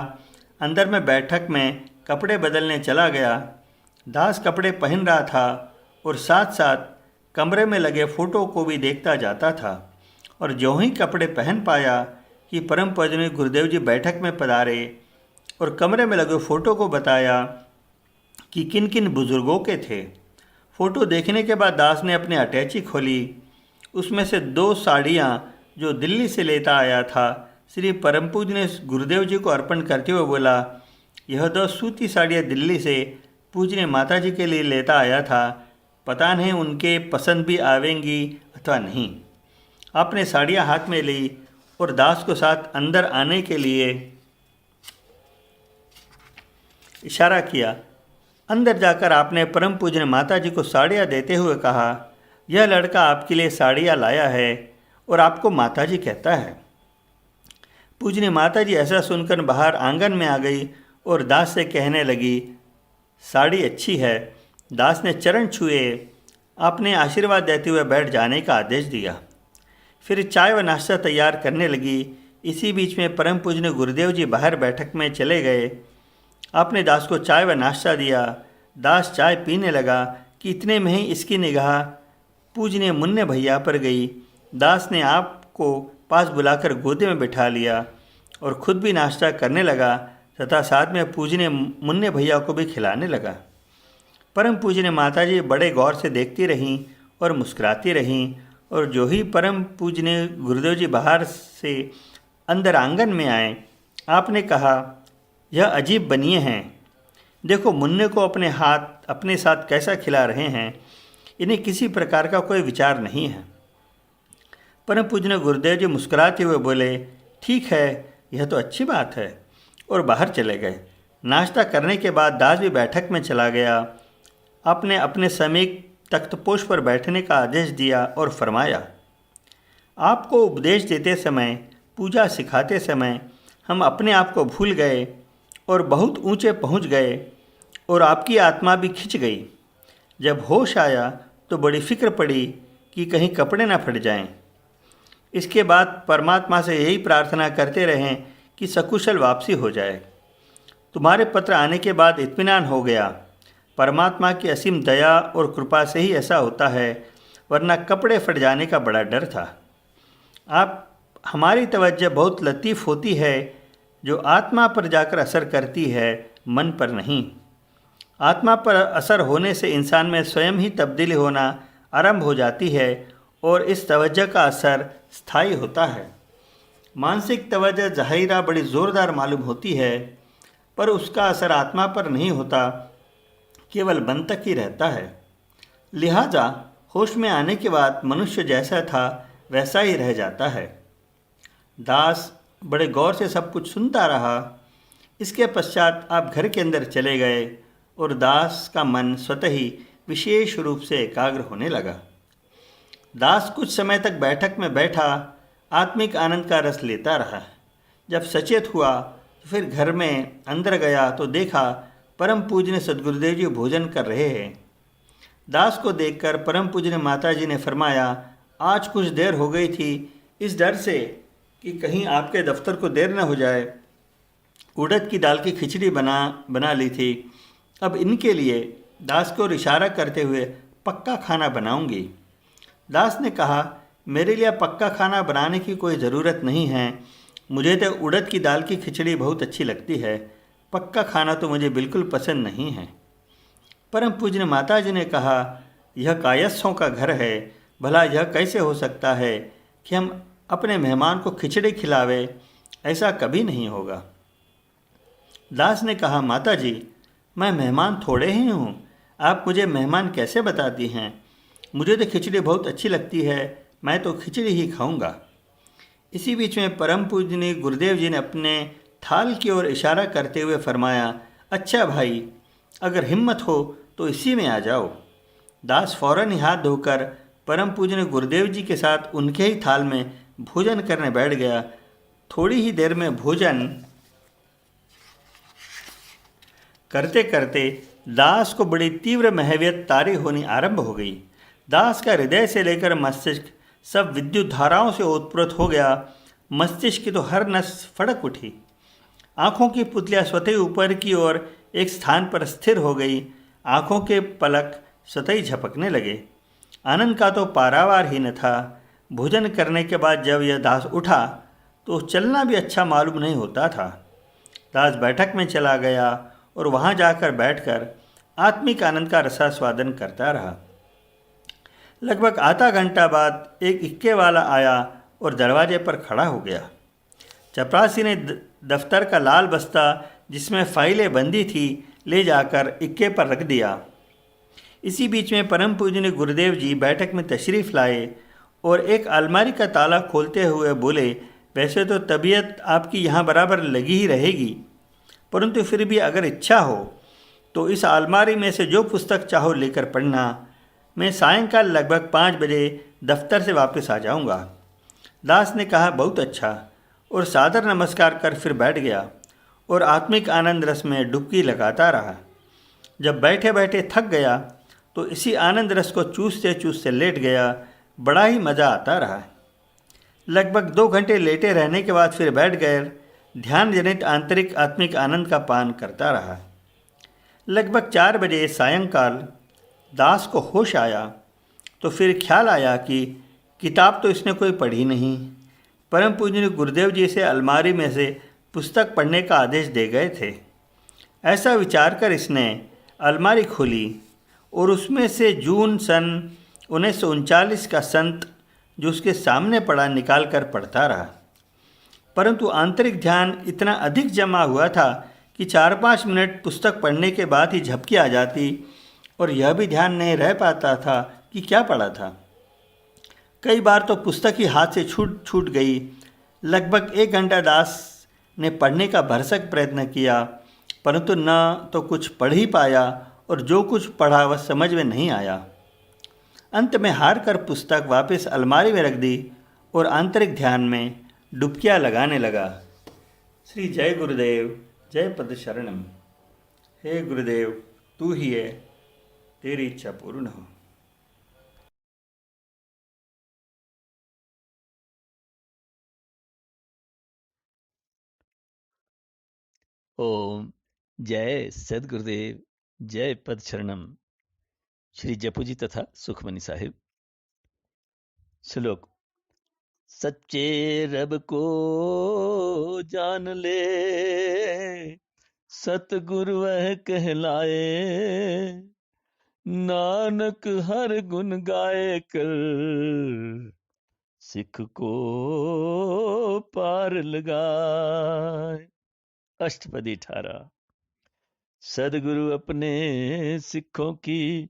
अंदर में बैठक में कपड़े बदलने चला गया। दास कपड़े पहन रहा था और साथ साथ कमरे में लगे फ़ोटो को भी देखता जाता था। और ज्यों ही कपड़े पहन पाया कि परम पूजनीय गुरुदेव जी बैठक में पधारे और कमरे में लगे फ़ोटो को बताया कि किन किन बुज़ुर्गों के थे। फ़ोटो देखने के बाद दास ने अपनी अटैची खोली। उसमें से 2 साड़ियाँ जो दिल्ली से लेता आया था, श्री परम पूजनीय गुरुदेव जी को अर्पण करते हुए बोला, यह 2 सूती साड़ियाँ दिल्ली से पूजनीय माता जी के लिए लेता आया था, पता नहीं उनके पसंद भी आवेंगी अथवा नहीं। आपने साड़ियाँ हाथ में ली और दास को साथ अंदर आने के लिए इशारा किया। अंदर जाकर आपने परम पूजनीय माता जी को साड़ियाँ देते हुए कहा, यह लड़का आपके लिए साड़ियाँ लाया है और आपको माता जी कहता है। पूजनीय माता जी ऐसा सुनकर बाहर आंगन में आ गई और दास से कहने लगी, साड़ी अच्छी है। दास ने चरण छुए। आपने आशीर्वाद देते हुए बैठ जाने का आदेश दिया। फिर चाय व नाश्ता तैयार करने लगी। इसी बीच में परम पूजनीय गुरुदेव जी बाहर बैठक में चले गए। आपने दास को चाय व नाश्ता दिया। दास चाय पीने लगा कि इतने में ही इसकी निगाह पूजनीय मुन्ने भैया पर गई। दास ने आपको पास बुलाकर गोदी में बिठा लिया और खुद भी नाश्ता करने लगा तथा साथ में पूजनीय मुन्ने भैया को भी खिलाने लगा। परम पूजनीय माता जी बड़े गौर से देखती रहीं और मुस्कुराती रहीं। और जो ही परम पूजनीय गुरुदेव जी बाहर से अंदर आंगन में आए, आपने कहा, यह अजीब बनिए हैं, देखो मुन्ने को अपने हाथ अपने साथ कैसा खिला रहे हैं, इन्हें किसी प्रकार का कोई विचार नहीं है। परम पूजनीय गुरुदेव जी मुस्कुराते हुए बोले, ठीक है, यह तो अच्छी बात है, और बाहर चले गए। नाश्ता करने के बाद दास भी बैठक में चला गया। आपने अपने समीप तख्तपोश पर बैठने का आदेश दिया और फरमाया, आपको उपदेश देते समय, पूजा सिखाते समय हम अपने आप को भूल गए और बहुत ऊंचे पहुंच गए और आपकी आत्मा भी खिंच गई। जब होश आया तो बड़ी फिक्र पड़ी कि कहीं कपड़े ना फट जाएं। इसके बाद परमात्मा से यही प्रार्थना करते रहें कि सकुशल वापसी हो जाए। तुम्हारे पत्र आने के बाद इत्मीनान हो गया। परमात्मा की असीम दया और कृपा से ही ऐसा होता है, वरना कपड़े फट जाने का बड़ा डर था। आप हमारी तवज्जो बहुत लतीफ़ होती है, जो आत्मा पर जाकर असर करती है, मन पर नहीं। आत्मा पर असर होने से इंसान में स्वयं ही तब्दीली होना आरंभ हो जाती है और इस तवज्जो का असर स्थायी होता है। मानसिक तवज्जो ज़ाहिरा बड़ी ज़ोरदार मालूम होती है, पर उसका असर आत्मा पर नहीं होता, केवल मन तक ही रहता है। लिहाजा होश में आने के बाद मनुष्य जैसा था वैसा ही रह जाता है। दास बड़े गौर से सब कुछ सुनता रहा। इसके पश्चात आप घर के अंदर चले गए और दास का मन स्वतः ही विशेष रूप से एकाग्र होने लगा। दास कुछ समय तक बैठक में बैठा आत्मिक आनंद का रस लेता रहा। जब सचेत हुआ तो फिर घर में अंदर गया तो देखा परम पूज्य सदगुरुदेव जी भोजन कर रहे हैं। दास को देखकर परम पूज्य माता जी ने फरमाया, आज कुछ देर हो गई थी, इस डर से कि कहीं आपके दफ्तर को देर न हो जाए उड़द की दाल की खिचड़ी बना ली थी। अब इनके लिए दास को इशारा करते हुए पक्का खाना बनाऊंगी। दास ने कहा, मेरे लिए पक्का खाना बनाने की कोई ज़रूरत नहीं है, मुझे तो उड़द की दाल की खिचड़ी बहुत अच्छी लगती है, पक्का खाना तो मुझे बिल्कुल पसंद नहीं है। परम पूज्य माता जी ने कहा, यह कायस्थों का घर है, भला यह कैसे हो सकता है कि हम अपने मेहमान को खिचड़ी खिलावे, ऐसा कभी नहीं होगा। दास ने कहा, माता जी मैं मेहमान थोड़े ही हूँ, आप मुझे मेहमान कैसे बताती हैं? मुझे तो खिचड़ी बहुत अच्छी लगती है, मैं तो खिचड़ी ही खाऊंगा। इसी बीच में परम पूजनीय गुरुदेव जी ने अपने थाल की ओर इशारा करते हुए फरमाया, अच्छा भाई, अगर हिम्मत हो तो इसी में आ जाओ। दास फौरन ही हाथ धोकर परम पूजनीय गुरुदेव जी के साथ उनके ही थाल में भोजन करने बैठ गया। थोड़ी ही देर में भोजन करते करते दास को बड़ी तीव्र महवियत तारी होनी आरंभ हो गई। दास का हृदय से लेकर मस्तिष्क सब विद्युत धाराओं से ओतप्रोत हो गया। मस्तिष्क की तो हर नस फड़क उठी। आँखों की पुतलियाँ स्वतः ऊपर की ओर एक स्थान पर स्थिर हो गई। आँखों के पलक स्वतः झपकने लगे। आनंद का तो पारावार ही न था। भोजन करने के बाद जब यह दास उठा तो चलना भी अच्छा मालूम नहीं होता था। दास बैठक में चला गया और वहाँ जाकर बैठकर आत्मिक आनंद का रसास्वादन करता रहा। लगभग आधा घंटा बाद एक इक्के वाला आया और दरवाजे पर खड़ा हो गया। चपरासी ने दफ्तर का लाल बस्ता जिसमें फाइलें बंदी थी ले जाकर इक्के पर रख दिया। इसी बीच में परम पूजनीय गुरुदेव जी बैठक में तशरीफ़ लाए और एक अलमारी का ताला खोलते हुए बोले, वैसे तो तबीयत आपकी यहाँ बराबर लगी ही रहेगी, परंतु फिर भी अगर इच्छा हो तो इस अलमारी में से जो पुस्तक चाहो लेकर पढ़ना। मैं सायंकाल लगभग 5 बजे दफ्तर से वापस आ जाऊंगा। दास ने कहा, बहुत अच्छा, और सादर नमस्कार कर फिर बैठ गया और आत्मिक आनंद रस में डुबकी लगाता रहा। जब बैठे बैठे थक गया तो इसी आनंद रस को चूसते चूसते लेट गया। बड़ा ही मज़ा आता रहा। लगभग 2 घंटे लेटे रहने के बाद फिर बैठ गए ध्यान जनित आंतरिक आत्मिक आनंद का पान करता रहा। लगभग 4 बजे सायंकाल दास को होश आया तो फिर ख्याल आया कि किताब तो इसने कोई पढ़ी नहीं। परम पूजनीय गुरुदेव जी से अलमारी में से पुस्तक पढ़ने का आदेश दे गए थे। ऐसा विचार कर इसने अलमारी खोली और उसमें से जून सन 1939 का संत जो उसके सामने पड़ा निकाल कर पढ़ता रहा। परंतु आंतरिक ध्यान इतना अधिक जमा हुआ था कि 4-5 मिनट पुस्तक पढ़ने के बाद ही झपकी आ जाती और यह भी ध्यान नहीं रह पाता था कि क्या पढ़ा था। कई बार तो पुस्तक ही हाथ से छूट गई। लगभग 1 घंटा दास ने पढ़ने का भरसक प्रयत्न किया, परंतु न तो कुछ पढ़ ही पाया और जो कुछ पढ़ा वह समझ में नहीं आया। अंत में हार कर पुस्तक वापस अलमारी में रख दी और आंतरिक ध्यान में डुबकियाँ लगाने लगा। श्री जय गुरुदेव, जय पद शरणम। हे गुरुदेव, तू ही है, तेरी इच्छा पूर्ण हो। ओम जय सदगुरुदेव, जय पद शरणम। श्री जपू जी तथा सुखमनी साहिब। श्लोक। सच्चे रब को जान ले, सतगुरु वह कहलाए, नानक हर गुण गाए कर, सिख को पार लगाए। अष्टपदी 18। सदगुरु अपने सिखों की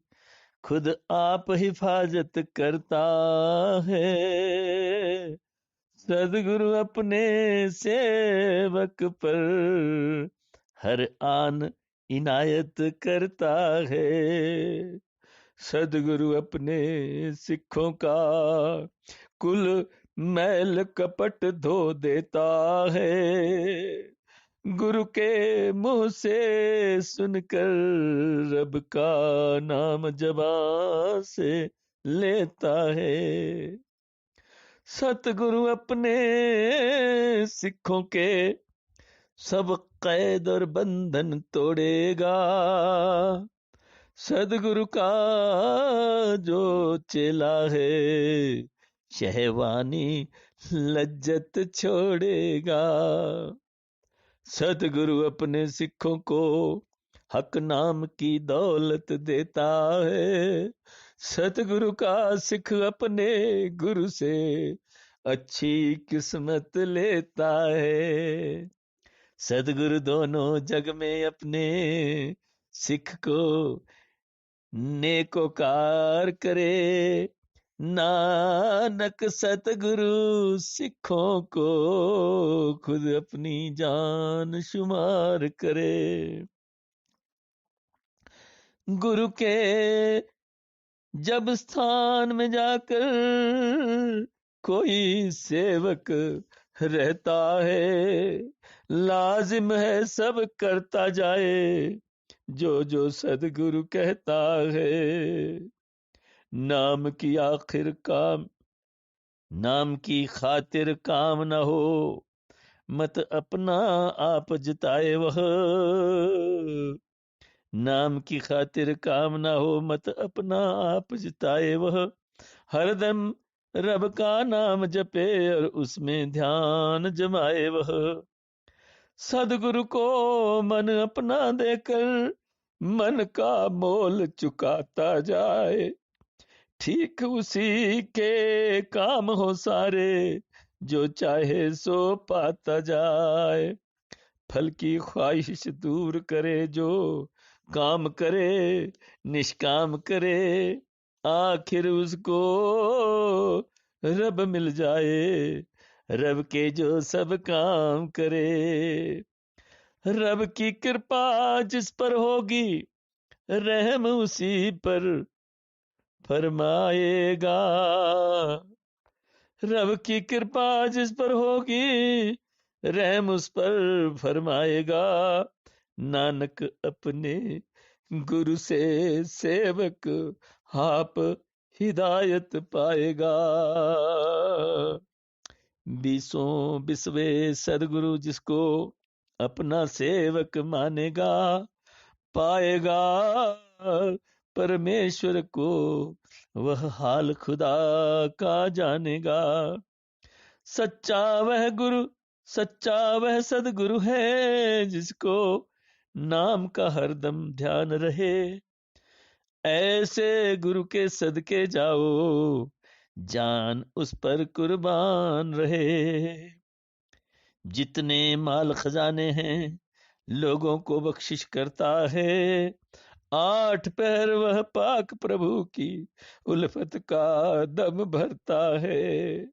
खुद आप हिफाजत करता है, सदगुरु अपने सेवक पर हर आन इनायत करता है। सदगुरु अपने सिखों का कुल मैल कपट धो देता है। गुरु के मुंह से सुनकर रब का नाम जबां से लेता है। सतगुरु अपने सिखों के सब कैद और बंधन तोड़ेगा। सदगुरु का जो चेला है शहवानी लज्जत छोड़ेगा। सतगुरु अपने सिखों को हक नाम की दौलत देता है। सतगुरु का सिख अपने गुरु से अच्छी किस्मत लेता है। सतगुरु दोनों जग में अपने सिख को नेकोकार करे। नानक सतगुरु सिखों को खुद अपनी जान शुमार करे। गुरु के जब स्थान में जाकर कोई सेवक रहता है, लाजिम है सब करता जाए जो जो सदगुरु कहता है। नाम की खातिर काम न हो, मत अपना आप जिताए वह। नाम की खातिर काम न हो, मत अपना आप जिताए वह। हरदम रब का नाम जपे और उसमें ध्यान जमाए वह। सदगुरु को मन अपना देकर मन का मोल चुकाता जाए। ठीक उसी के काम हो सारे, जो चाहे सो पाता जाए। फल की ख्वाहिश दूर करे, जो काम करे निष्काम करे। आखिर उसको रब मिल जाए, रब के जो सब काम करे। रब की कृपा जिस पर होगी, रहम उसी पर फरमाएगा। रब की कृपा जिस पर होगी, रहम उस पर फरमाएगा। नानक अपने गुरु से सेवक आप हिदायत पाएगा। बिसवे सदगुरु जिसको अपना सेवक मानेगा, पाएगा परमेश्वर को, वह हाल खुदा का जानेगा। सच्चा वह सदगुरु है, जिसको नाम का हरदम ध्यान रहे। ऐसे गुरु के सदके जाओ, जान उस पर कुर्बान रहे। जितने माल खजाने हैं, लोगों को बख्शिश करता है। 8 पहर वह पाक प्रभु की उल्फत का दम भरता है।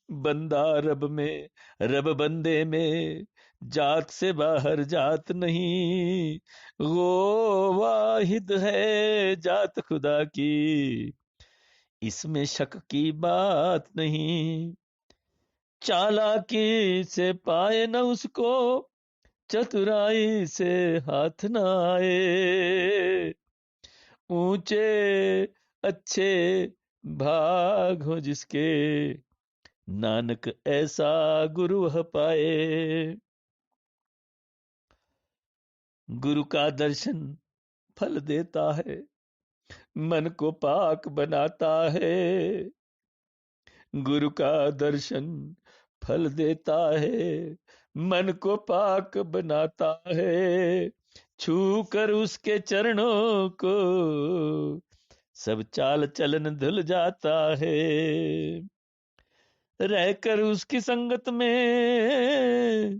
बंदा रब में, रब बंदे में, जात से बाहर जात नहीं। वो वाहिद है जात खुदा की, इसमें शक की बात नहीं। चालाकी से पाए न उसको, चतुराई से हाथ न आए। ऊंचे अच्छे भाग हो जिसके, नानक ऐसा गुरु पाए। गुरु का दर्शन फल देता है, मन को पाक बनाता है। गुरु का दर्शन फल देता है, मन को पाक बनाता है। छू कर उसके चरणों को, सब चाल चलन धुल जाता है। रहकर उसकी संगत में,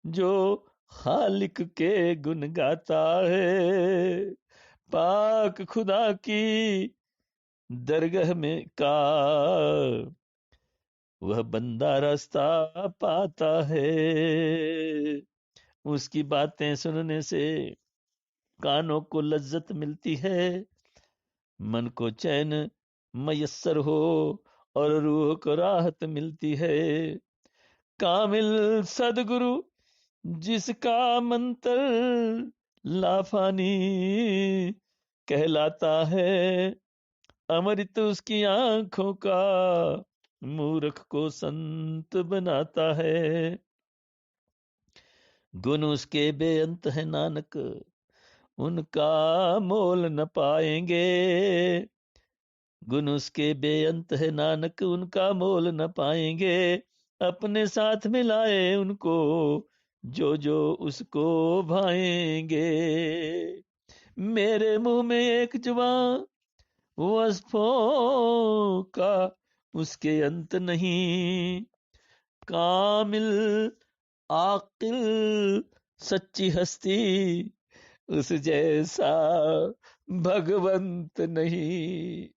जो खालिक के गुण गाता है। पाक खुदा की दरगाह में का, वह बंदा रास्ता पाता है। उसकी बातें सुनने से कानों को लज्जत मिलती है, मन को चैन मयस्सर हो और रूह को राहत मिलती है। कामिल सदगुरु जिसका मंत्र लाफानी कहलाता है, अमृत उसकी आंखों का मूर्ख को संत बनाता है। गुण उसके बेअंत है नानक, उनका मोल न पाएंगे। गुण उसके बेअंत है नानक, उनका मोल न पाएंगे। अपने साथ मिलाए उनको, जो जो उसको भाएंगे। मेरे मुंह में एक जुबान वस्फों का उसके अंत नहीं। कामिल आकिल सच्ची हस्ती उस जैसा भगवंत नहीं।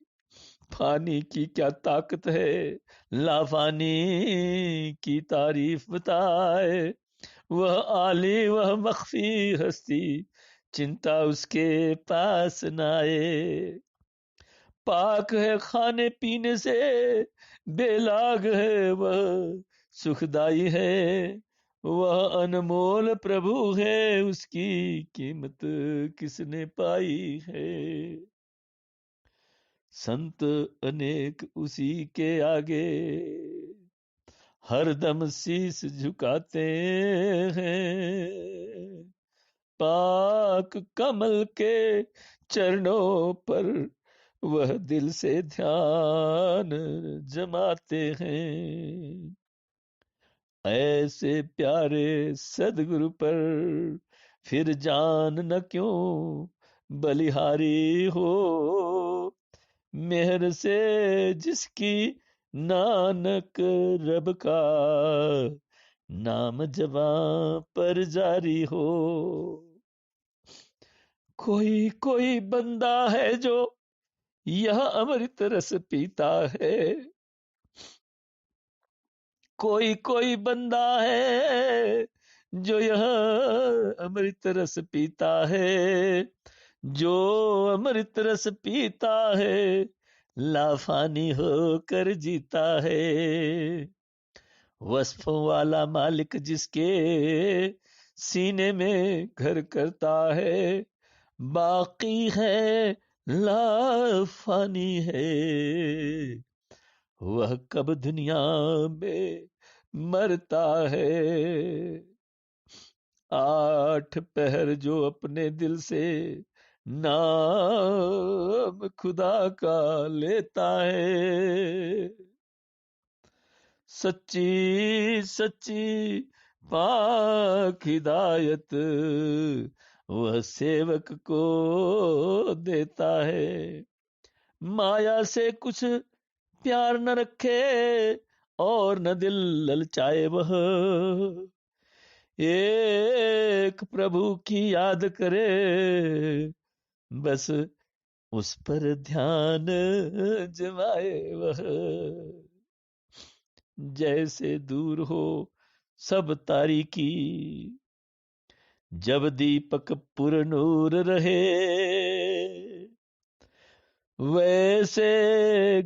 फानी की क्या ताकत है, लाफानी की तारीफ बताए। वह आली वह मख्फी हस्ती, चिंता उसके पास न आए। पाक है खाने पीने से, बेलाग है वह सुखदाई है। वह अनमोल प्रभु है, उसकी कीमत किसने पाई है। संत अनेक उसी के आगे हरदम शीस झुकाते हैं। पाक कमल के चरणों पर वह दिल से ध्यान जमाते हैं। ऐसे प्यारे सदगुरु पर फिर जान न क्यों बलिहारी हो। मेहर से जिसकी नानक रब का नाम जवां पर जारी हो। कोई कोई बंदा है जो यह अमृत रस पीता है। कोई कोई बंदा है जो यह अमृत रस पीता है। जो अमृत रस पीता है, लाफानी होकर जीता है। वस्फों वाला मालिक जिसके सीने में घर करता है, बाकी है लाफानी है। वह कब दुनिया में मरता है। 8 पहर जो अपने दिल से नाम खुदा का लेता है। सच्ची सच्ची पाक हिदायत वह सेवक को देता है। माया से कुछ प्यार न रखे और न दिल ललचाए वह। एक प्रभु की याद करे, बस उस पर ध्यान जमाए वह। जैसे दूर हो सब तारीकी, जब दीपक पुर नूर रहे। वैसे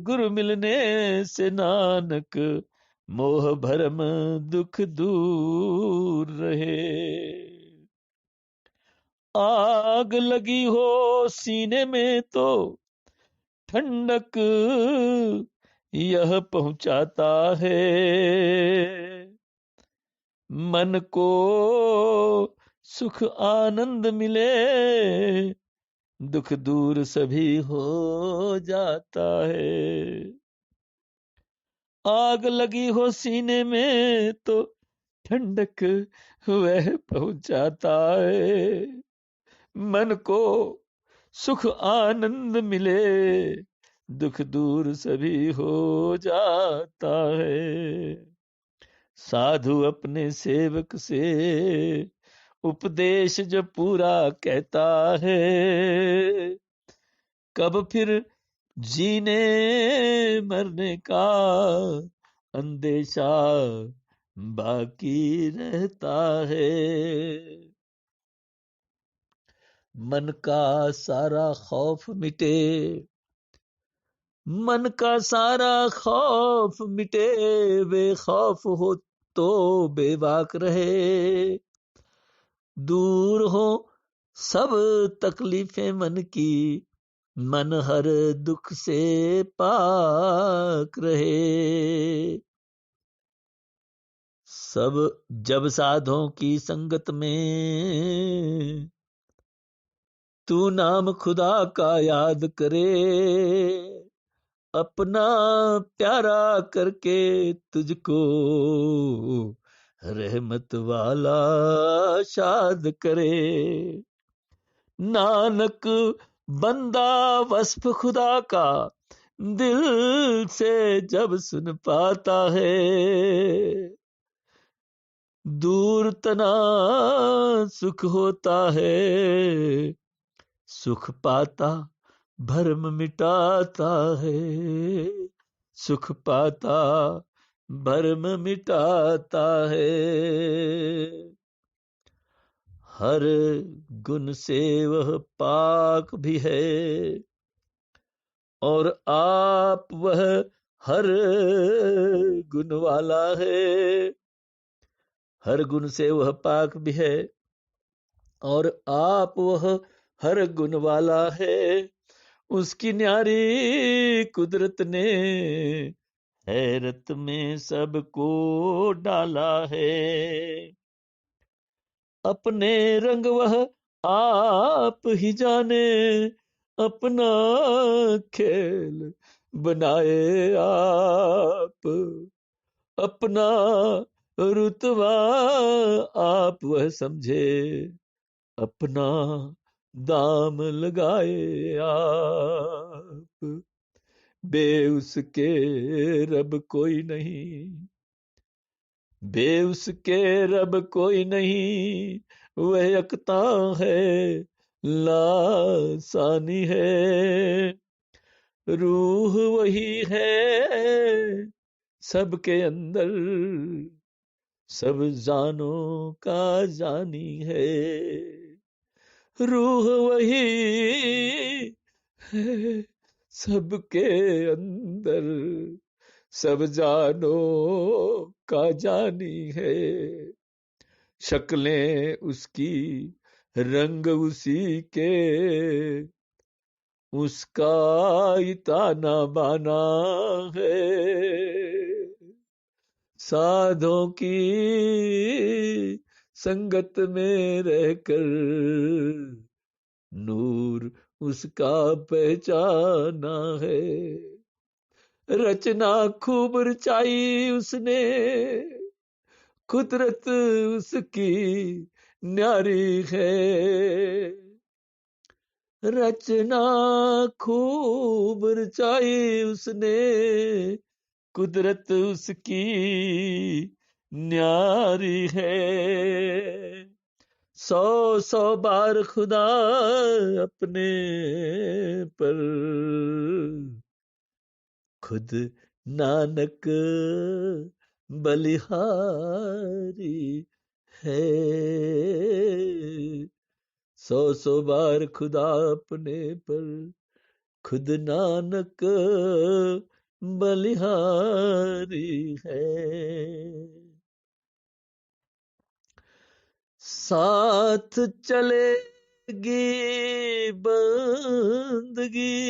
गुरु मिलने से नानक मोह भरम दुख दूर रहे। आग लगी हो सीने में तो ठंडक यह पहुंचाता है। मन को सुख आनंद मिले, दुख दूर सभी हो जाता है। आग लगी हो सीने में तो ठंडक वह पहुंचाता है। मन को सुख आनंद मिले, दुख दूर सभी हो जाता है। साधु अपने सेवक से उपदेश जो पूरा कहता है, कब फिर जीने मरने का अंदेशा बाकी रहता है। मन का सारा खौफ मिटे, मन का सारा खौफ मिटे, बेखौफ हो तो बेबाक रहे। दूर हो सब तकलीफें मन की, मन हर दुख से पाक रहे। सब जब साधों की संगत में तू नाम खुदा का याद करे, अपना प्यारा करके तुझको रहमत वाला शाद करे। नानक बंदा वस्फ खुदा का दिल से जब सुन पाता है, दूर तना सुख होता है। सुख पाता भरम मिटाता है, सुख पाता भरम मिटाता है। हर गुण से वह पाक भी है, और आप वह हर गुण वाला है। हर गुण से वह पाक भी है, और आप वह हर गुण वाला है। उसकी न्यारी कुदरत ने हैरत में सबको डाला है। अपने रंग वह आप ही जाने, अपना खेल बनाए आप। अपना रुतबा आप वह समझे, अपना दाम लगाए आप। बे उसके रब कोई नहीं, बे उसके रब कोई नहीं। वह यकता है, लासानी है। रूह वही है सबके अंदर, सब जानो का जानी है। रूह वही है सबके अंदर, सब जानो का जानी है। शक्लें उसकी रंग उसी के, उसका इताना बाना है। साधों की संगत में रहकर नूर उसका पहचाना है। रचना खूब रचाई उसने, कुदरत उसकी न्यारी है। रचना खूब रचाई उसने, कुदरत उसकी न्यारी है। 100 बार खुदा अपने पर खुद नानक बलिहारी है। 100 बार खुदा अपने पर खुद नानक बलिहारी है। साथ चलेगी बंदगी,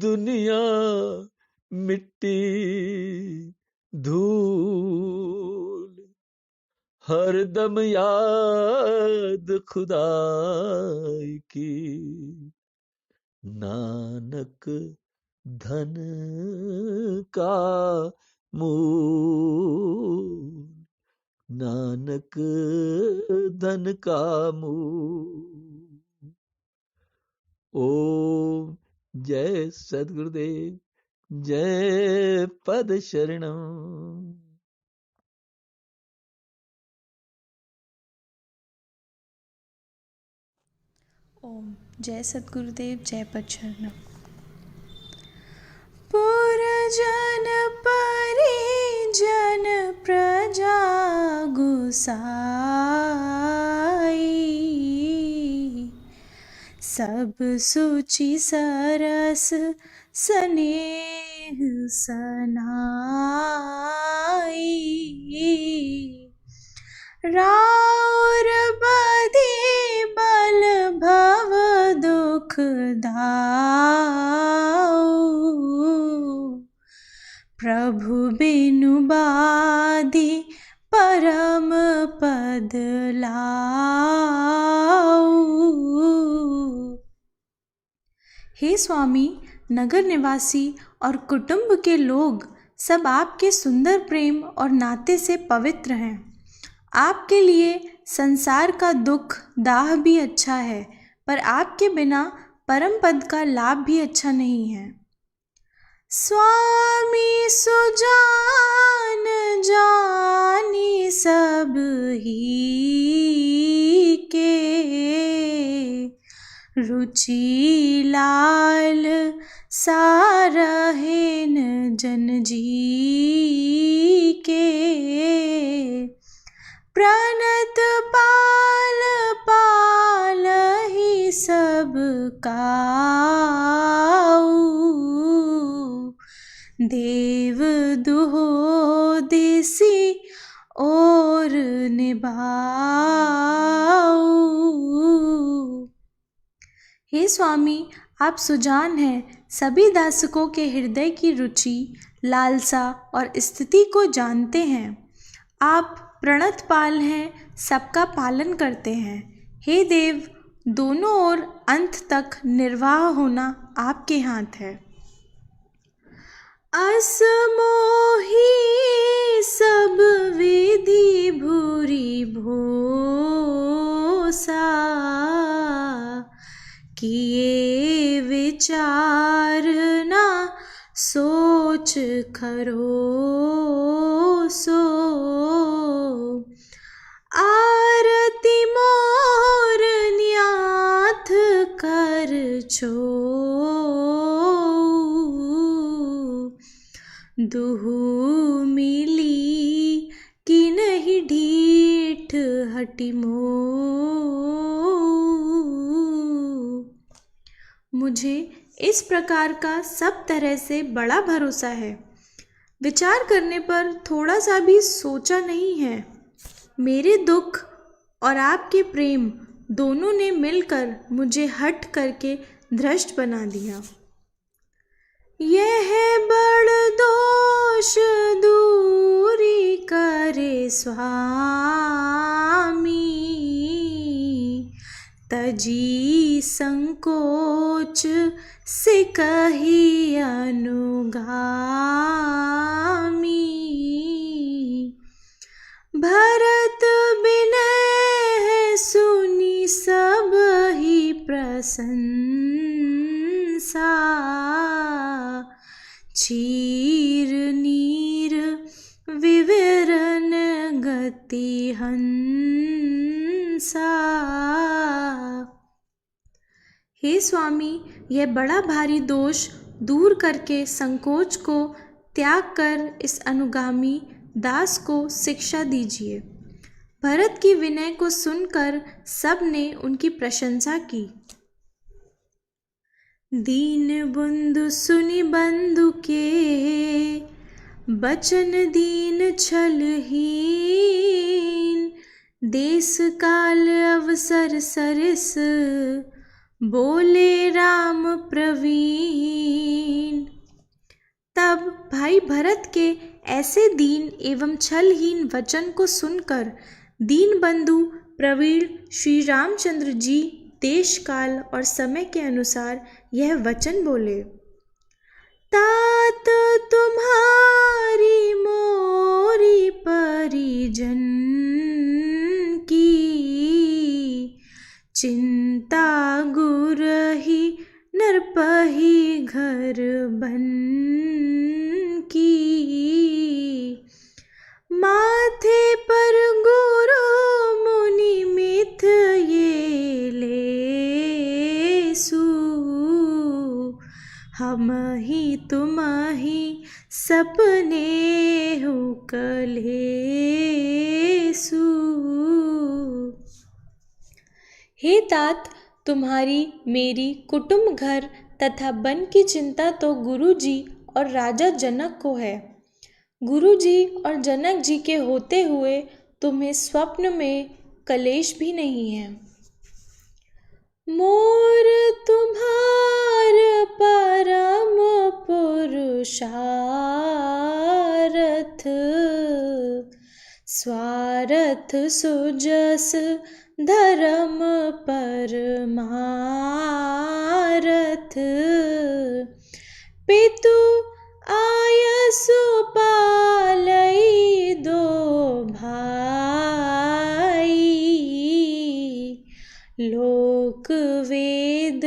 दुनिया मिट्टी धूल। हर दम याद खुदाई की, नानक धन का मूल। नानक धन का मूल। ओम जय सद्गुरुदेव, जय पद शरणम। ओम जय सद्गुरुदेव, जय पदशरणम। पुरजन परिजन प्रजा गुसाई, सब सुचि सरस स्नेह सनाई। राउर बधी बल भव दुख दाऊ। प्रभु बिनु बाधी परम पद लाऊ। हे स्वामी, नगर निवासी और कुटुंब के लोग सब आपके सुंदर प्रेम और नाते से पवित्र हैं। आपके लिए संसार का दुख दाह भी अच्छा है, पर आपके बिना परम पद का लाभ भी अच्छा नहीं है। स्वामी सुजान जानी सब ही के, रुचि लाल सारहेन जन जी के। प्रणत पाल पाल ही सब काऊ। देव दुहो देसी और निभाऊ। हे स्वामी, आप सुजान हैं, सभी दासकों के हृदय की रुचि, लालसा और स्थिति को जानते हैं। आप प्रणतपाल हैं, सबका पालन करते हैं। हे देव, दोनों ओर अंत तक निर्वाह होना आपके हाथ है। असमोही सब विधि भूरी भोसा, किए विचार ना सोच खरोसो। आरती मोर न्याथ कर छो, दुहु मिली कि नहीं ढीठ हटी मो। मुझे इस प्रकार का सब तरह से बड़ा भरोसा है, विचार करने पर थोड़ा सा भी सोचा नहीं है। मेरे दुख और आपके प्रेम दोनों ने मिलकर मुझे हट करके भ्रष्ट बना दिया। यह बड़ दोष दूरी करे स्वामी, तजी संकोच से कही अनुगामी। भरत बिनय सुनी सब ही प्रशंसा, चीर नीर विवरण गति हंसा। हे स्वामी, यह बड़ा भारी दोष दूर करके संकोच को त्याग कर इस अनुगामी दास को शिक्षा दीजिए। भरत की विनय को सुनकर सब ने उनकी प्रशंसा की। दीन बंधु सुनि बंधु के बचन दीन छलहीन, देश काल अवसर सरिस बोले राम प्रवीण। तब भाई भरत के ऐसे दीन एवं छलहीन वचन को सुनकर दीनबंधु प्रवीण श्री रामचंद्र जी देश काल और समय के अनुसार यह वचन बोले। तात तुम्हारी मोरी परिजन की, चिंता गुरही नरपही घर बन की। माथे पर गुरु मुनि मिथ ये लेसु, हम ही तुम ही सपने हो कलेसु। हे तात, तुम्हारी मेरी कुटुंब घर तथा वन की चिंता तो गुरु जी और राजा जनक को है। गुरु जी और जनक जी के होते हुए तुम्हें स्वप्न में कलेश भी नहीं है। मोर तुम्हार परम पुरुषारथ, स्वार्थ सुजस धर्म परमारथ। पितु आयसु पालई दो भाई, लोक वेद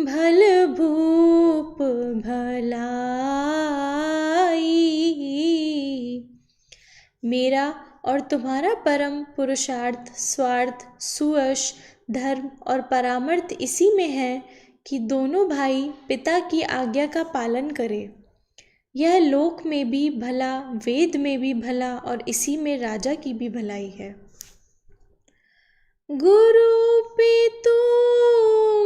भल भूप भलाई। मेरा और तुम्हारा परम पुरुषार्थ, स्वार्थ, सुयश, धर्म और परामर्थ इसी में है कि दोनों भाई पिता की आज्ञा का पालन करें। यह लोक में भी भला, वेद में भी भला और इसी में राजा की भी भलाई है। गुरु पितु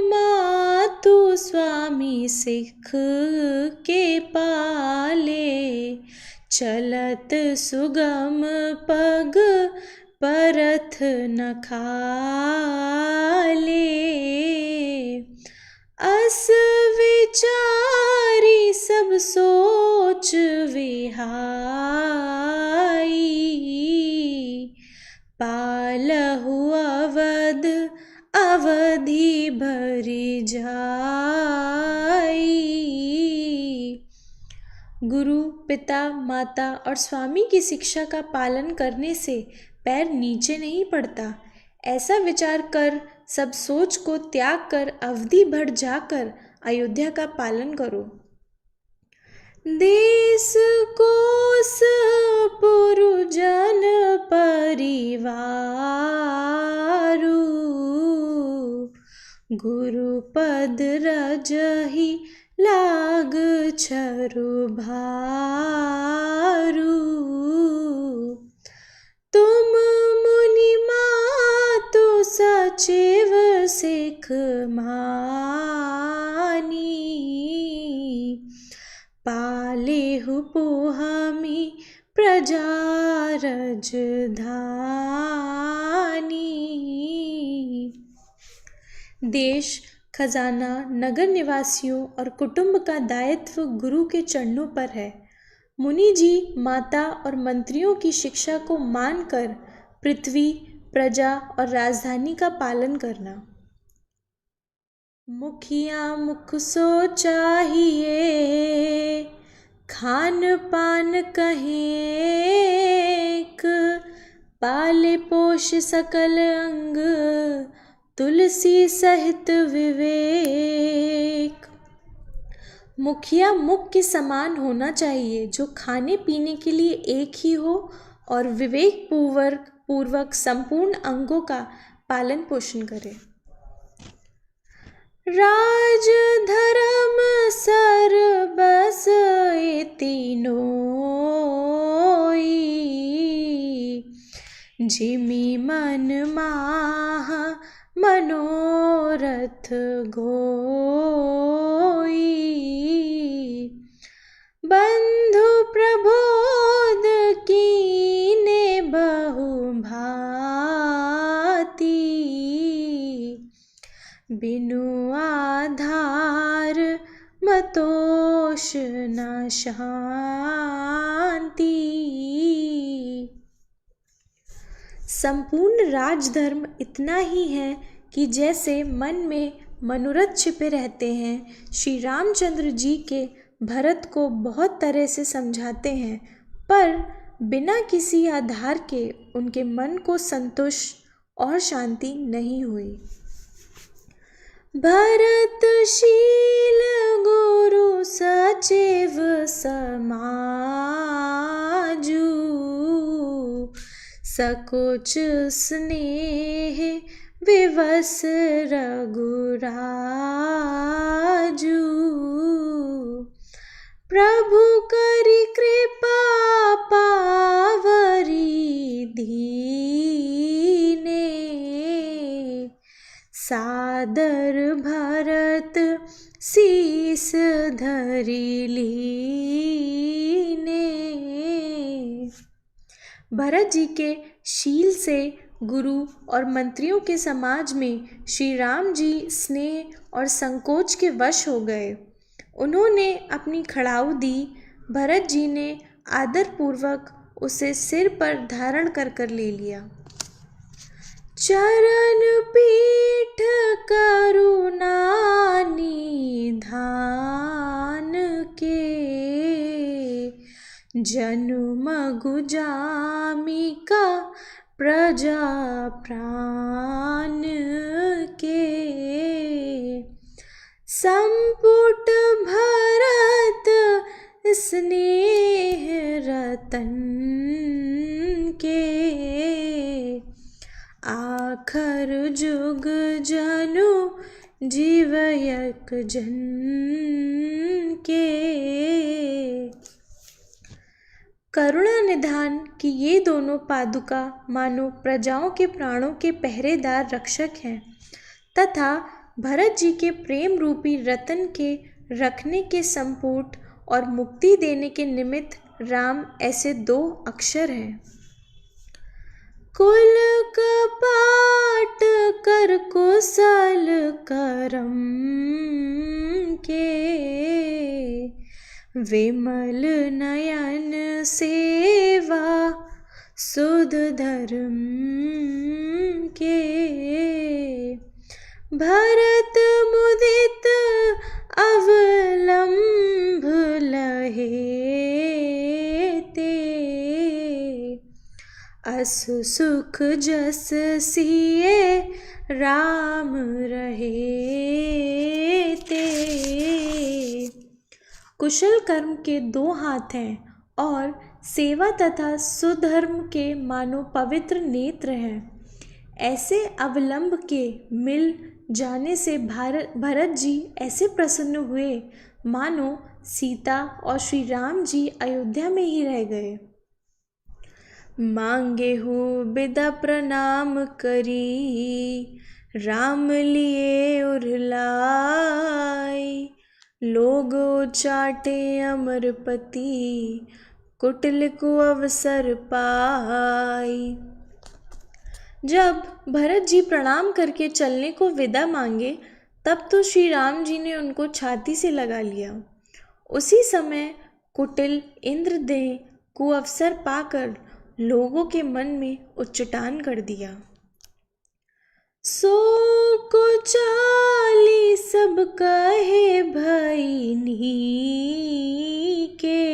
मातु स्वामी सिख के पाले, चलत सुगम पग परथ न खाले। अस विचारी सब सोच विहाई, पालहु अवध अवधि भरी जाई। गुरु, पिता, माता और स्वामी की शिक्षा का पालन करने से पैर नीचे नहीं पड़ता। ऐसा विचार कर, सब सोच को त्याग कर अवधि भर जाकर अयोध्या का पालन करो। देश कोस पुरुजन परिवारु, गुरुपद रजहि लाग छरु भारू। तुम मुनि मातु सचिव सिख मानी, पालेहु पोहमी प्रजा रजधानी। देश, खजाना, नगर निवासियों और कुटुंब का दायित्व गुरु के चरणों पर है। मुनि जी, माता और मंत्रियों की शिक्षा को मानकर पृथ्वी, प्रजा और राजधानी का पालन करना। मुखिया मुख सो चाहिए, खान पान कहेक, पाले पोष सकल अंग, तुलसी सहित विवेक। मुखिया मुख के समान होना चाहिए, जो खाने पीने के लिए एक ही हो और विवेक पूर्वक संपूर्ण अंगों का पालन पोषण करे। राज धर्म सर्वस ए तीनों, जिमि मन माह मनोरथ गोई। बंधु प्रबोध कीने बहु भांति, बिनु आधार मतोष न शांति। संपूर्ण राजधर्म इतना ही है कि जैसे मन में मनोरथ छिपे रहते हैं, श्री रामचंद्र जी के भरत को बहुत तरह से समझाते हैं, पर बिना किसी आधार के उनके मन को संतोष और शांति नहीं हुई। भरतशील गुरु सचिव समाजू, सकुच स्नेह विवश रघुराजू। प्रभु करि कृपा पावरी दीने, सादर भरत शीस धरि लीने। भरत जी के शील से गुरु और मंत्रियों के समाज में श्री राम जी स्नेह और संकोच के वश हो गए। उन्होंने अपनी खड़ाऊ दी। भरत जी ने आदरपूर्वक उसे सिर पर धारण कर ले लिया। चरण पीठ करुणा निधान के, जनुमगु जामिका प्रजा प्राण के। संपुट भरत स्नेह रतन के, आखर जुग जनु जीवयक जन के। करुणा निधान की ये दोनों पादुका मानो प्रजाओं के प्राणों के पहरेदार रक्षक हैं तथा भरत जी के प्रेम रूपी रतन के रखने के संपुट और मुक्ति देने के निमित्त राम ऐसे दो अक्षर हैं। कुल कपाट कर कुशल करम के, विमल नयन सेवा सुध धर्म के। भरत मुदित अवलंब लहे ते, असु सुख जस सिए राम रहे ते। कुशल कर्म के दो हाथ हैं और सेवा तथा सुधर्म के मानो पवित्र नेत्र हैं। ऐसे अवलंब के मिल जाने से भरत जी ऐसे प्रसन्न हुए मानो सीता और श्री राम जी अयोध्या में ही रह गए। मांगे हूँ बिदा प्रणाम करी, राम लिए उरलाई। लोग चाटे अमरपति, कुटिल को अवसर पाई। जब भरत जी प्रणाम करके चलने को विदा मांगे तब तो श्री राम जी ने उनको छाती से लगा लिया। उसी समय कुटिल इंद्रदेव को अवसर पाकर लोगों के मन में उच्चाटन कर दिया। सो को चाली सब कहे भईनी के,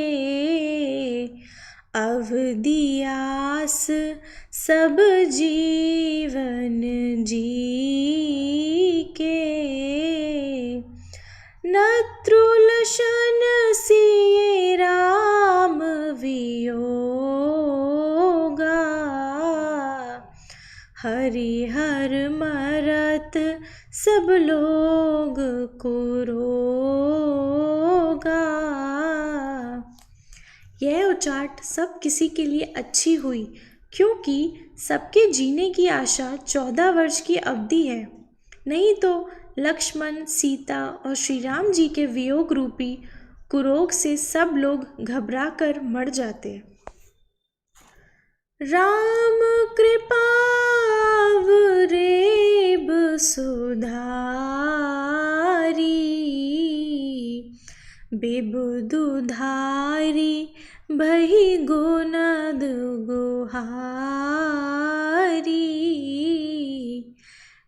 अवदियास सब जीवन जी के। नत्रुलशन सिए राम वियोगा, हरिहर मरत सब लोग को रोगा। यह उचाट सब किसी के लिए अच्छी हुई क्योंकि सबके जीने की आशा 14 वर्ष की अवधि है। नहीं तो लक्ष्मण, सीता और श्री राम जी के वियोग रूपी कुरोग से सब लोग घबरा कर मर जाते। राम कृपावरेब सुधारी, बेबुदुधारी भई गुनद गुहारी।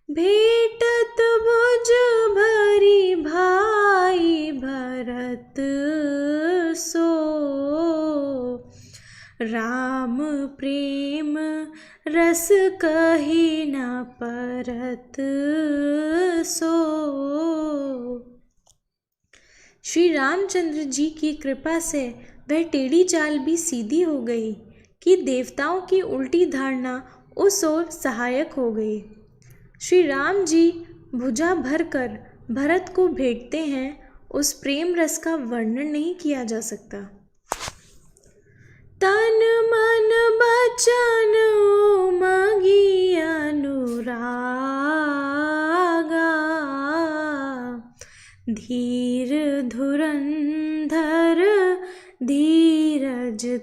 भेटत भुज भरी भाई भरत सो, राम प्रेम रस कही न परत सो। श्री रामचंद्र जी की कृपा से वह टेढ़ी चाल भी सीधी हो गई कि देवताओं की उल्टी धारणा उस ओर सहायक हो गई। श्री राम जी भुजा भरकर भरत को भेंटते हैं। उस प्रेम रस का वर्णन नहीं किया जा सकता। तन मन बचन मगी अनुराग,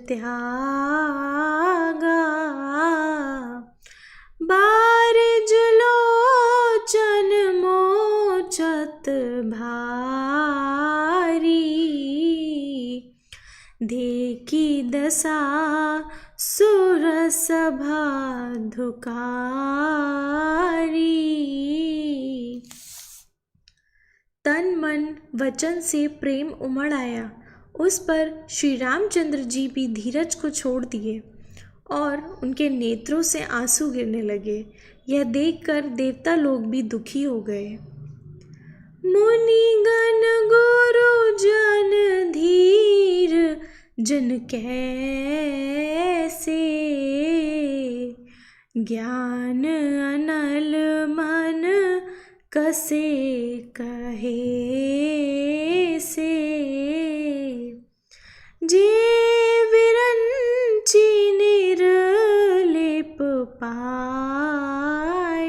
त्यागा। बारिज लोचन मोचत भारी, देखी दशा सुरसभा धुकारी। तन मन वचन से प्रेम उमड़ आया। उस पर श्री रामचंद्र जी भी धीरज को छोड़ दिए और उनके नेत्रों से आंसू गिरने लगे। यह देखकर देवता लोग भी दुखी हो गए। मुनिगण गुरुजन धीर जन कैसे, ज्ञान अनल मन कसे कहे से। जे विरंची निर्लेप पाए,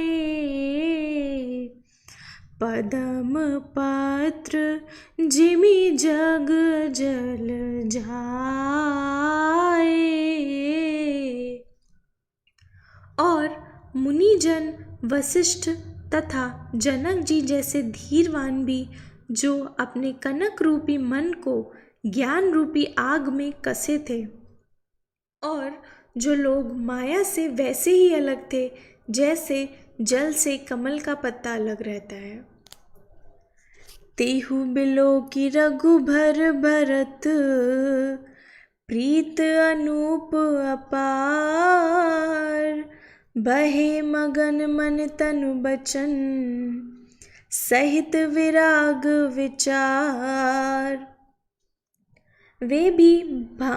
पदम पत्र जिमि जग जल जाए। और मुनिजन वशिष्ठ तथा जनक जी जैसे धीरवान भी, जो अपने कनक रूपी मन को ज्ञान रूपी आग में कसे थे, और जो लोग माया से वैसे ही अलग थे जैसे जल से कमल का पत्ता अलग रहता है। तेहु बिलो की रघुबर भरत, प्रीत अनूप अपार। बहे मगन मन तनु बचन, सहित विराग विचार। वे भी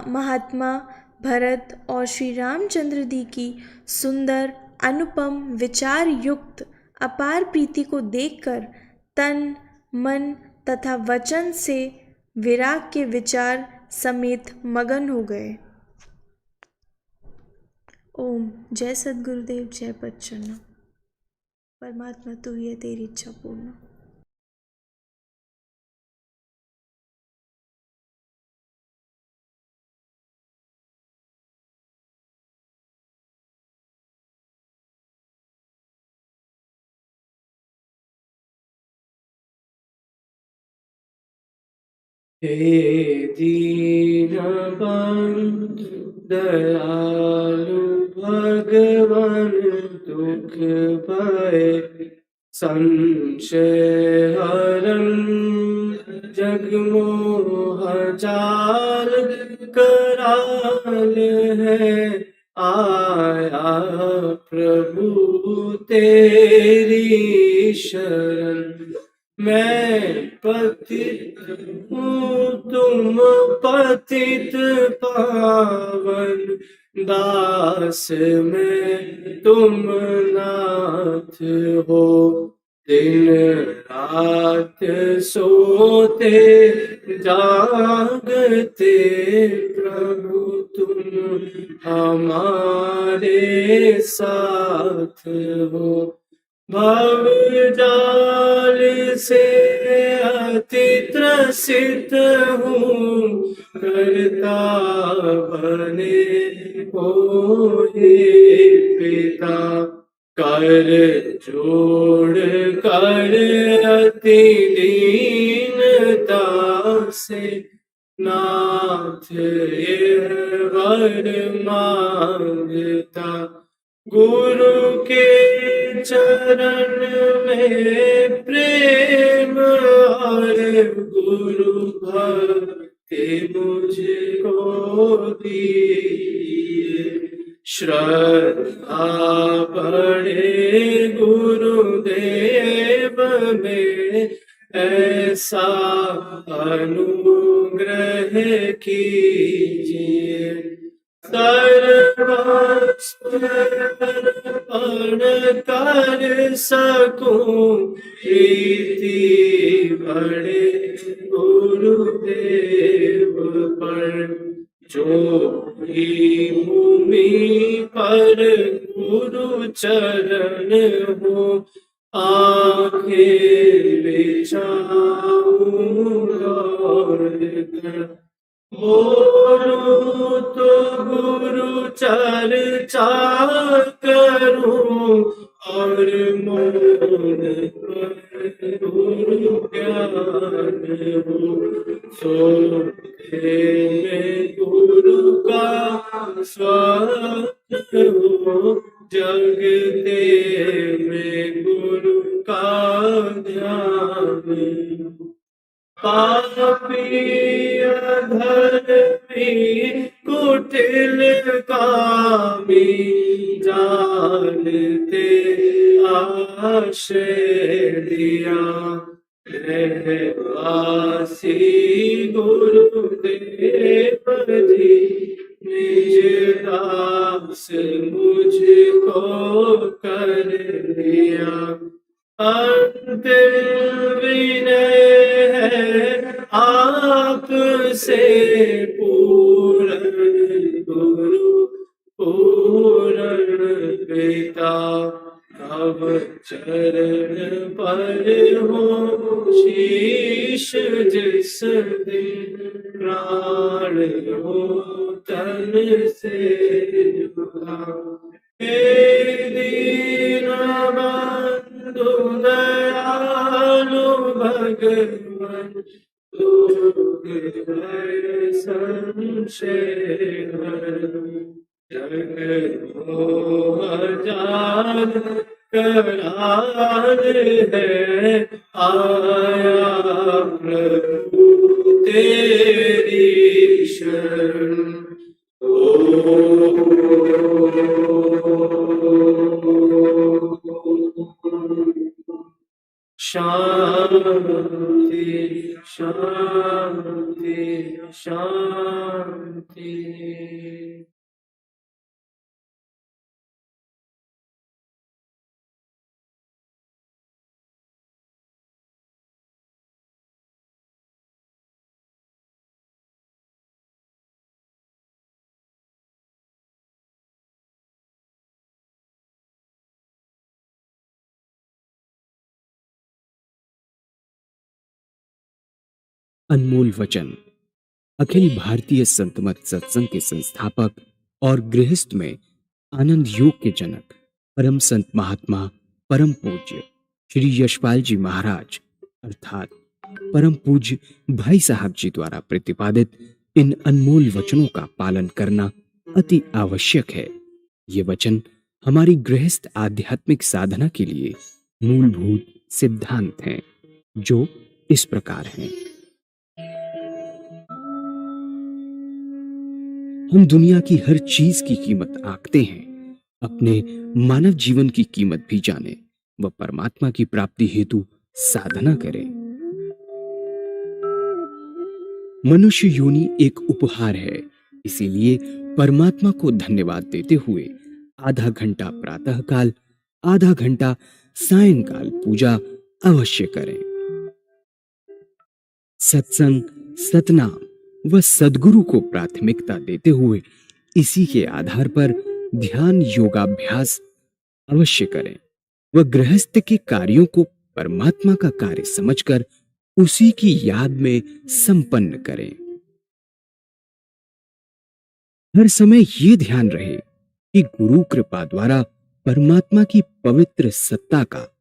महात्मा भरत और श्री रामचंद्र जी की सुंदर अनुपम विचार युक्त अपार प्रीति को देखकर तन मन तथा वचन से विराग के विचार समेत मगन हो गए। ओम। जय सद्गुरुदेव, जय बच्चन। परमात्मा तू ही है, तेरी इच्छा पूर्ण। हे दीनबंधु दयालु भगवान, दुख भय संशय हरन, जगमोह जाल कराल है। आया प्रभु तेरी शरण, मैं पतित हूँ तुम पतित पावन, दास में तुम नाथ हो। दिन रात सोते जागते प्रभु तुम हमारे साथ हो। भव जाल से अति त्रसित हूँ, करता बने हो हे पिता। कर जोड़ कर अति दीनता से, नाथ ये वर मांगता। गुरु के चरण में प्रेम और गुरु भक्ति मुझको दिए। श्रद्धा बड़े गुरुदेव में, ऐसा अनुग्रह कीजिए। सर्वस्वर्ण कर सकूं प्रीति बड़े गुरुदेव पर। जो ही भूमि पर गुरु चरण हो, आंखें बिछाऊं और बोलूं तो गुरु चर्चा करूं और मौन पर गुरु ज्ञान हो। सोते में गुरु का स्वप्न हो, जगते में गुरु का ध्यान। पापी अधर्मी कुटिल कामी, जानते आश्रय दिया। रहवासी गुरुदेव जी, निज दास मुझको कर दिया। अंतिम विनय है आपसे, पूर्ण गुरु पूर्ण पिता। तब चरण पर हो शीश, जिस दिन प्राण हो तन से जुदा। हे दीनबंधु दयालु भगवान, दुख भय संशय हर। जग मोह जाल करार है, आया प्रभु तेरी शरण। शांति शांति शांति। अनमोल वचन अखिल भारतीय संत मत सत्संग के संस्थापक और गृहस्थ में आनंद योग के जनक परम संत महात्मा परम पूज्य श्री यशपाल जी महाराज अर्थात परम पूज्य भाई साहब जी द्वारा प्रतिपादित इन अनमोल वचनों का पालन करना अति आवश्यक है। ये वचन हमारी गृहस्थ आध्यात्मिक साधना के लिए मूलभूत सिद्धांत हैं, जो इस प्रकार हैं। हम दुनिया की हर चीज की कीमत आंकते हैं, अपने मानव जीवन की कीमत भी जाने व परमात्मा की प्राप्ति हेतु साधना करें। मनुष्य योनि एक उपहार है, इसीलिए परमात्मा को धन्यवाद देते हुए आधा घंटा प्रातःकाल, आधा घंटा सायंकाल पूजा अवश्य करें। सत्संग, सतनाम व सद्गुरु को प्राथमिकता देते हुए इसी के आधार पर ध्यान योगाभ्यास अवश्य करें व गृहस्थ के कार्यों को परमात्मा का कार्य समझकर उसी की याद में संपन्न करें। हर समय ये ध्यान रहे कि गुरु कृपा द्वारा परमात्मा की पवित्र सत्ता का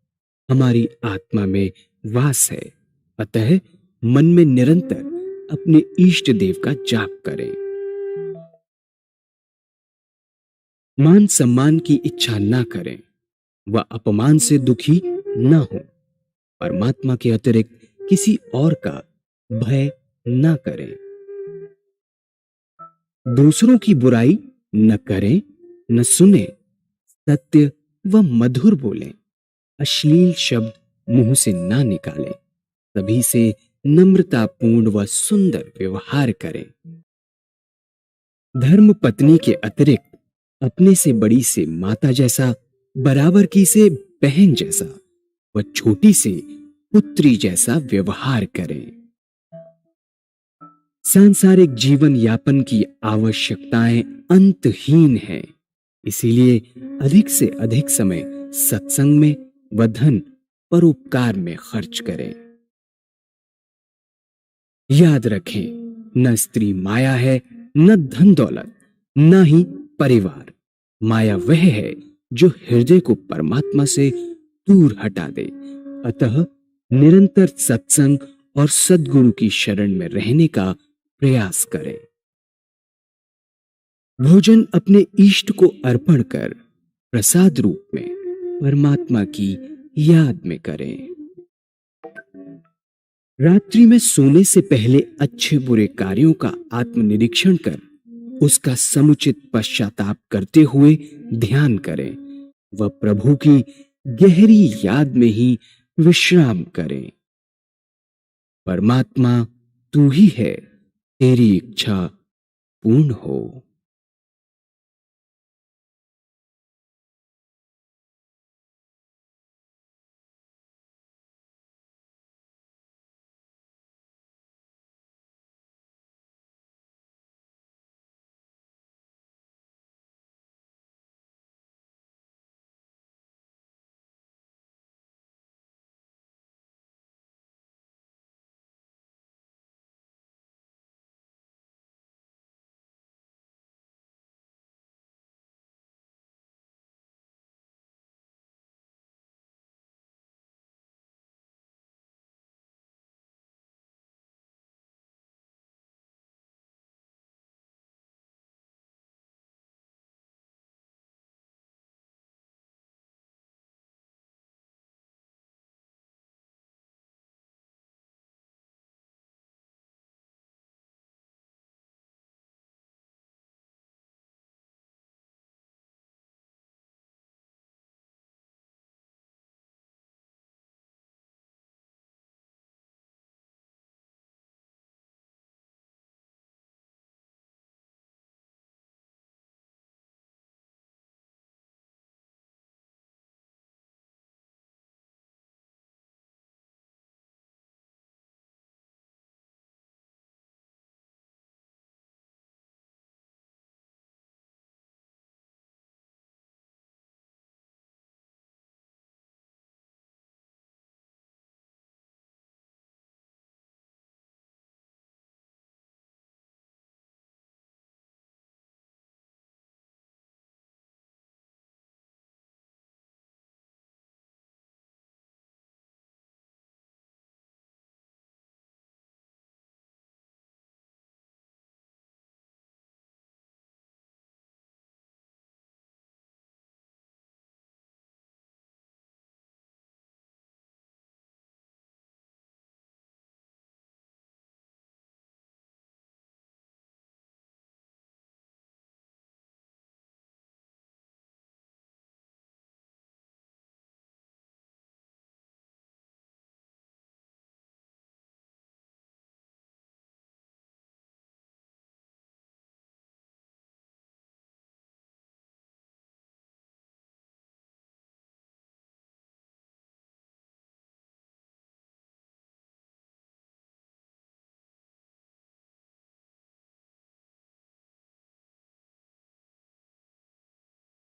हमारी आत्मा में वास है, अतः मन में निरंतर अपने इष्ट देव का जाप करें। मान सम्मान की इच्छा ना करें व अपमान से दुखी ना हो। परमात्मा के अतिरिक्त किसी और का भय ना करें। दूसरों की बुराई न करें, न सुने, सत्य व मधुर बोलें, अश्लील शब्द मुंह से ना निकालें, सभी से नम्रतापूर्ण व सुंदर व्यवहार करें। धर्म पत्नी के अतिरिक्त अपने से बड़ी से माता जैसा, बराबर की से बहन जैसा व छोटी से पुत्री जैसा व्यवहार करें। सांसारिक जीवन यापन की आवश्यकताएं अंतहीन हैं, इसीलिए अधिक से अधिक समय सत्संग में व धन परोपकार में खर्च करें। याद रखें, न स्त्री माया है, न धन दौलत, न ही परिवार। माया वह है जो हृदय को परमात्मा से दूर हटा दे। अतः निरंतर सत्संग और सद्गुरु की शरण में रहने का प्रयास करें। भोजन अपने इष्ट को अर्पण कर प्रसाद रूप में परमात्मा की याद में करें। रात्रि में सोने से पहले अच्छे बुरे कार्यों का आत्मनिरीक्षण कर उसका समुचित पश्चाताप करते हुए ध्यान करें। वह प्रभु की गहरी याद में ही विश्राम करें। परमात्मा तू ही है, तेरी इच्छा पूर्ण हो।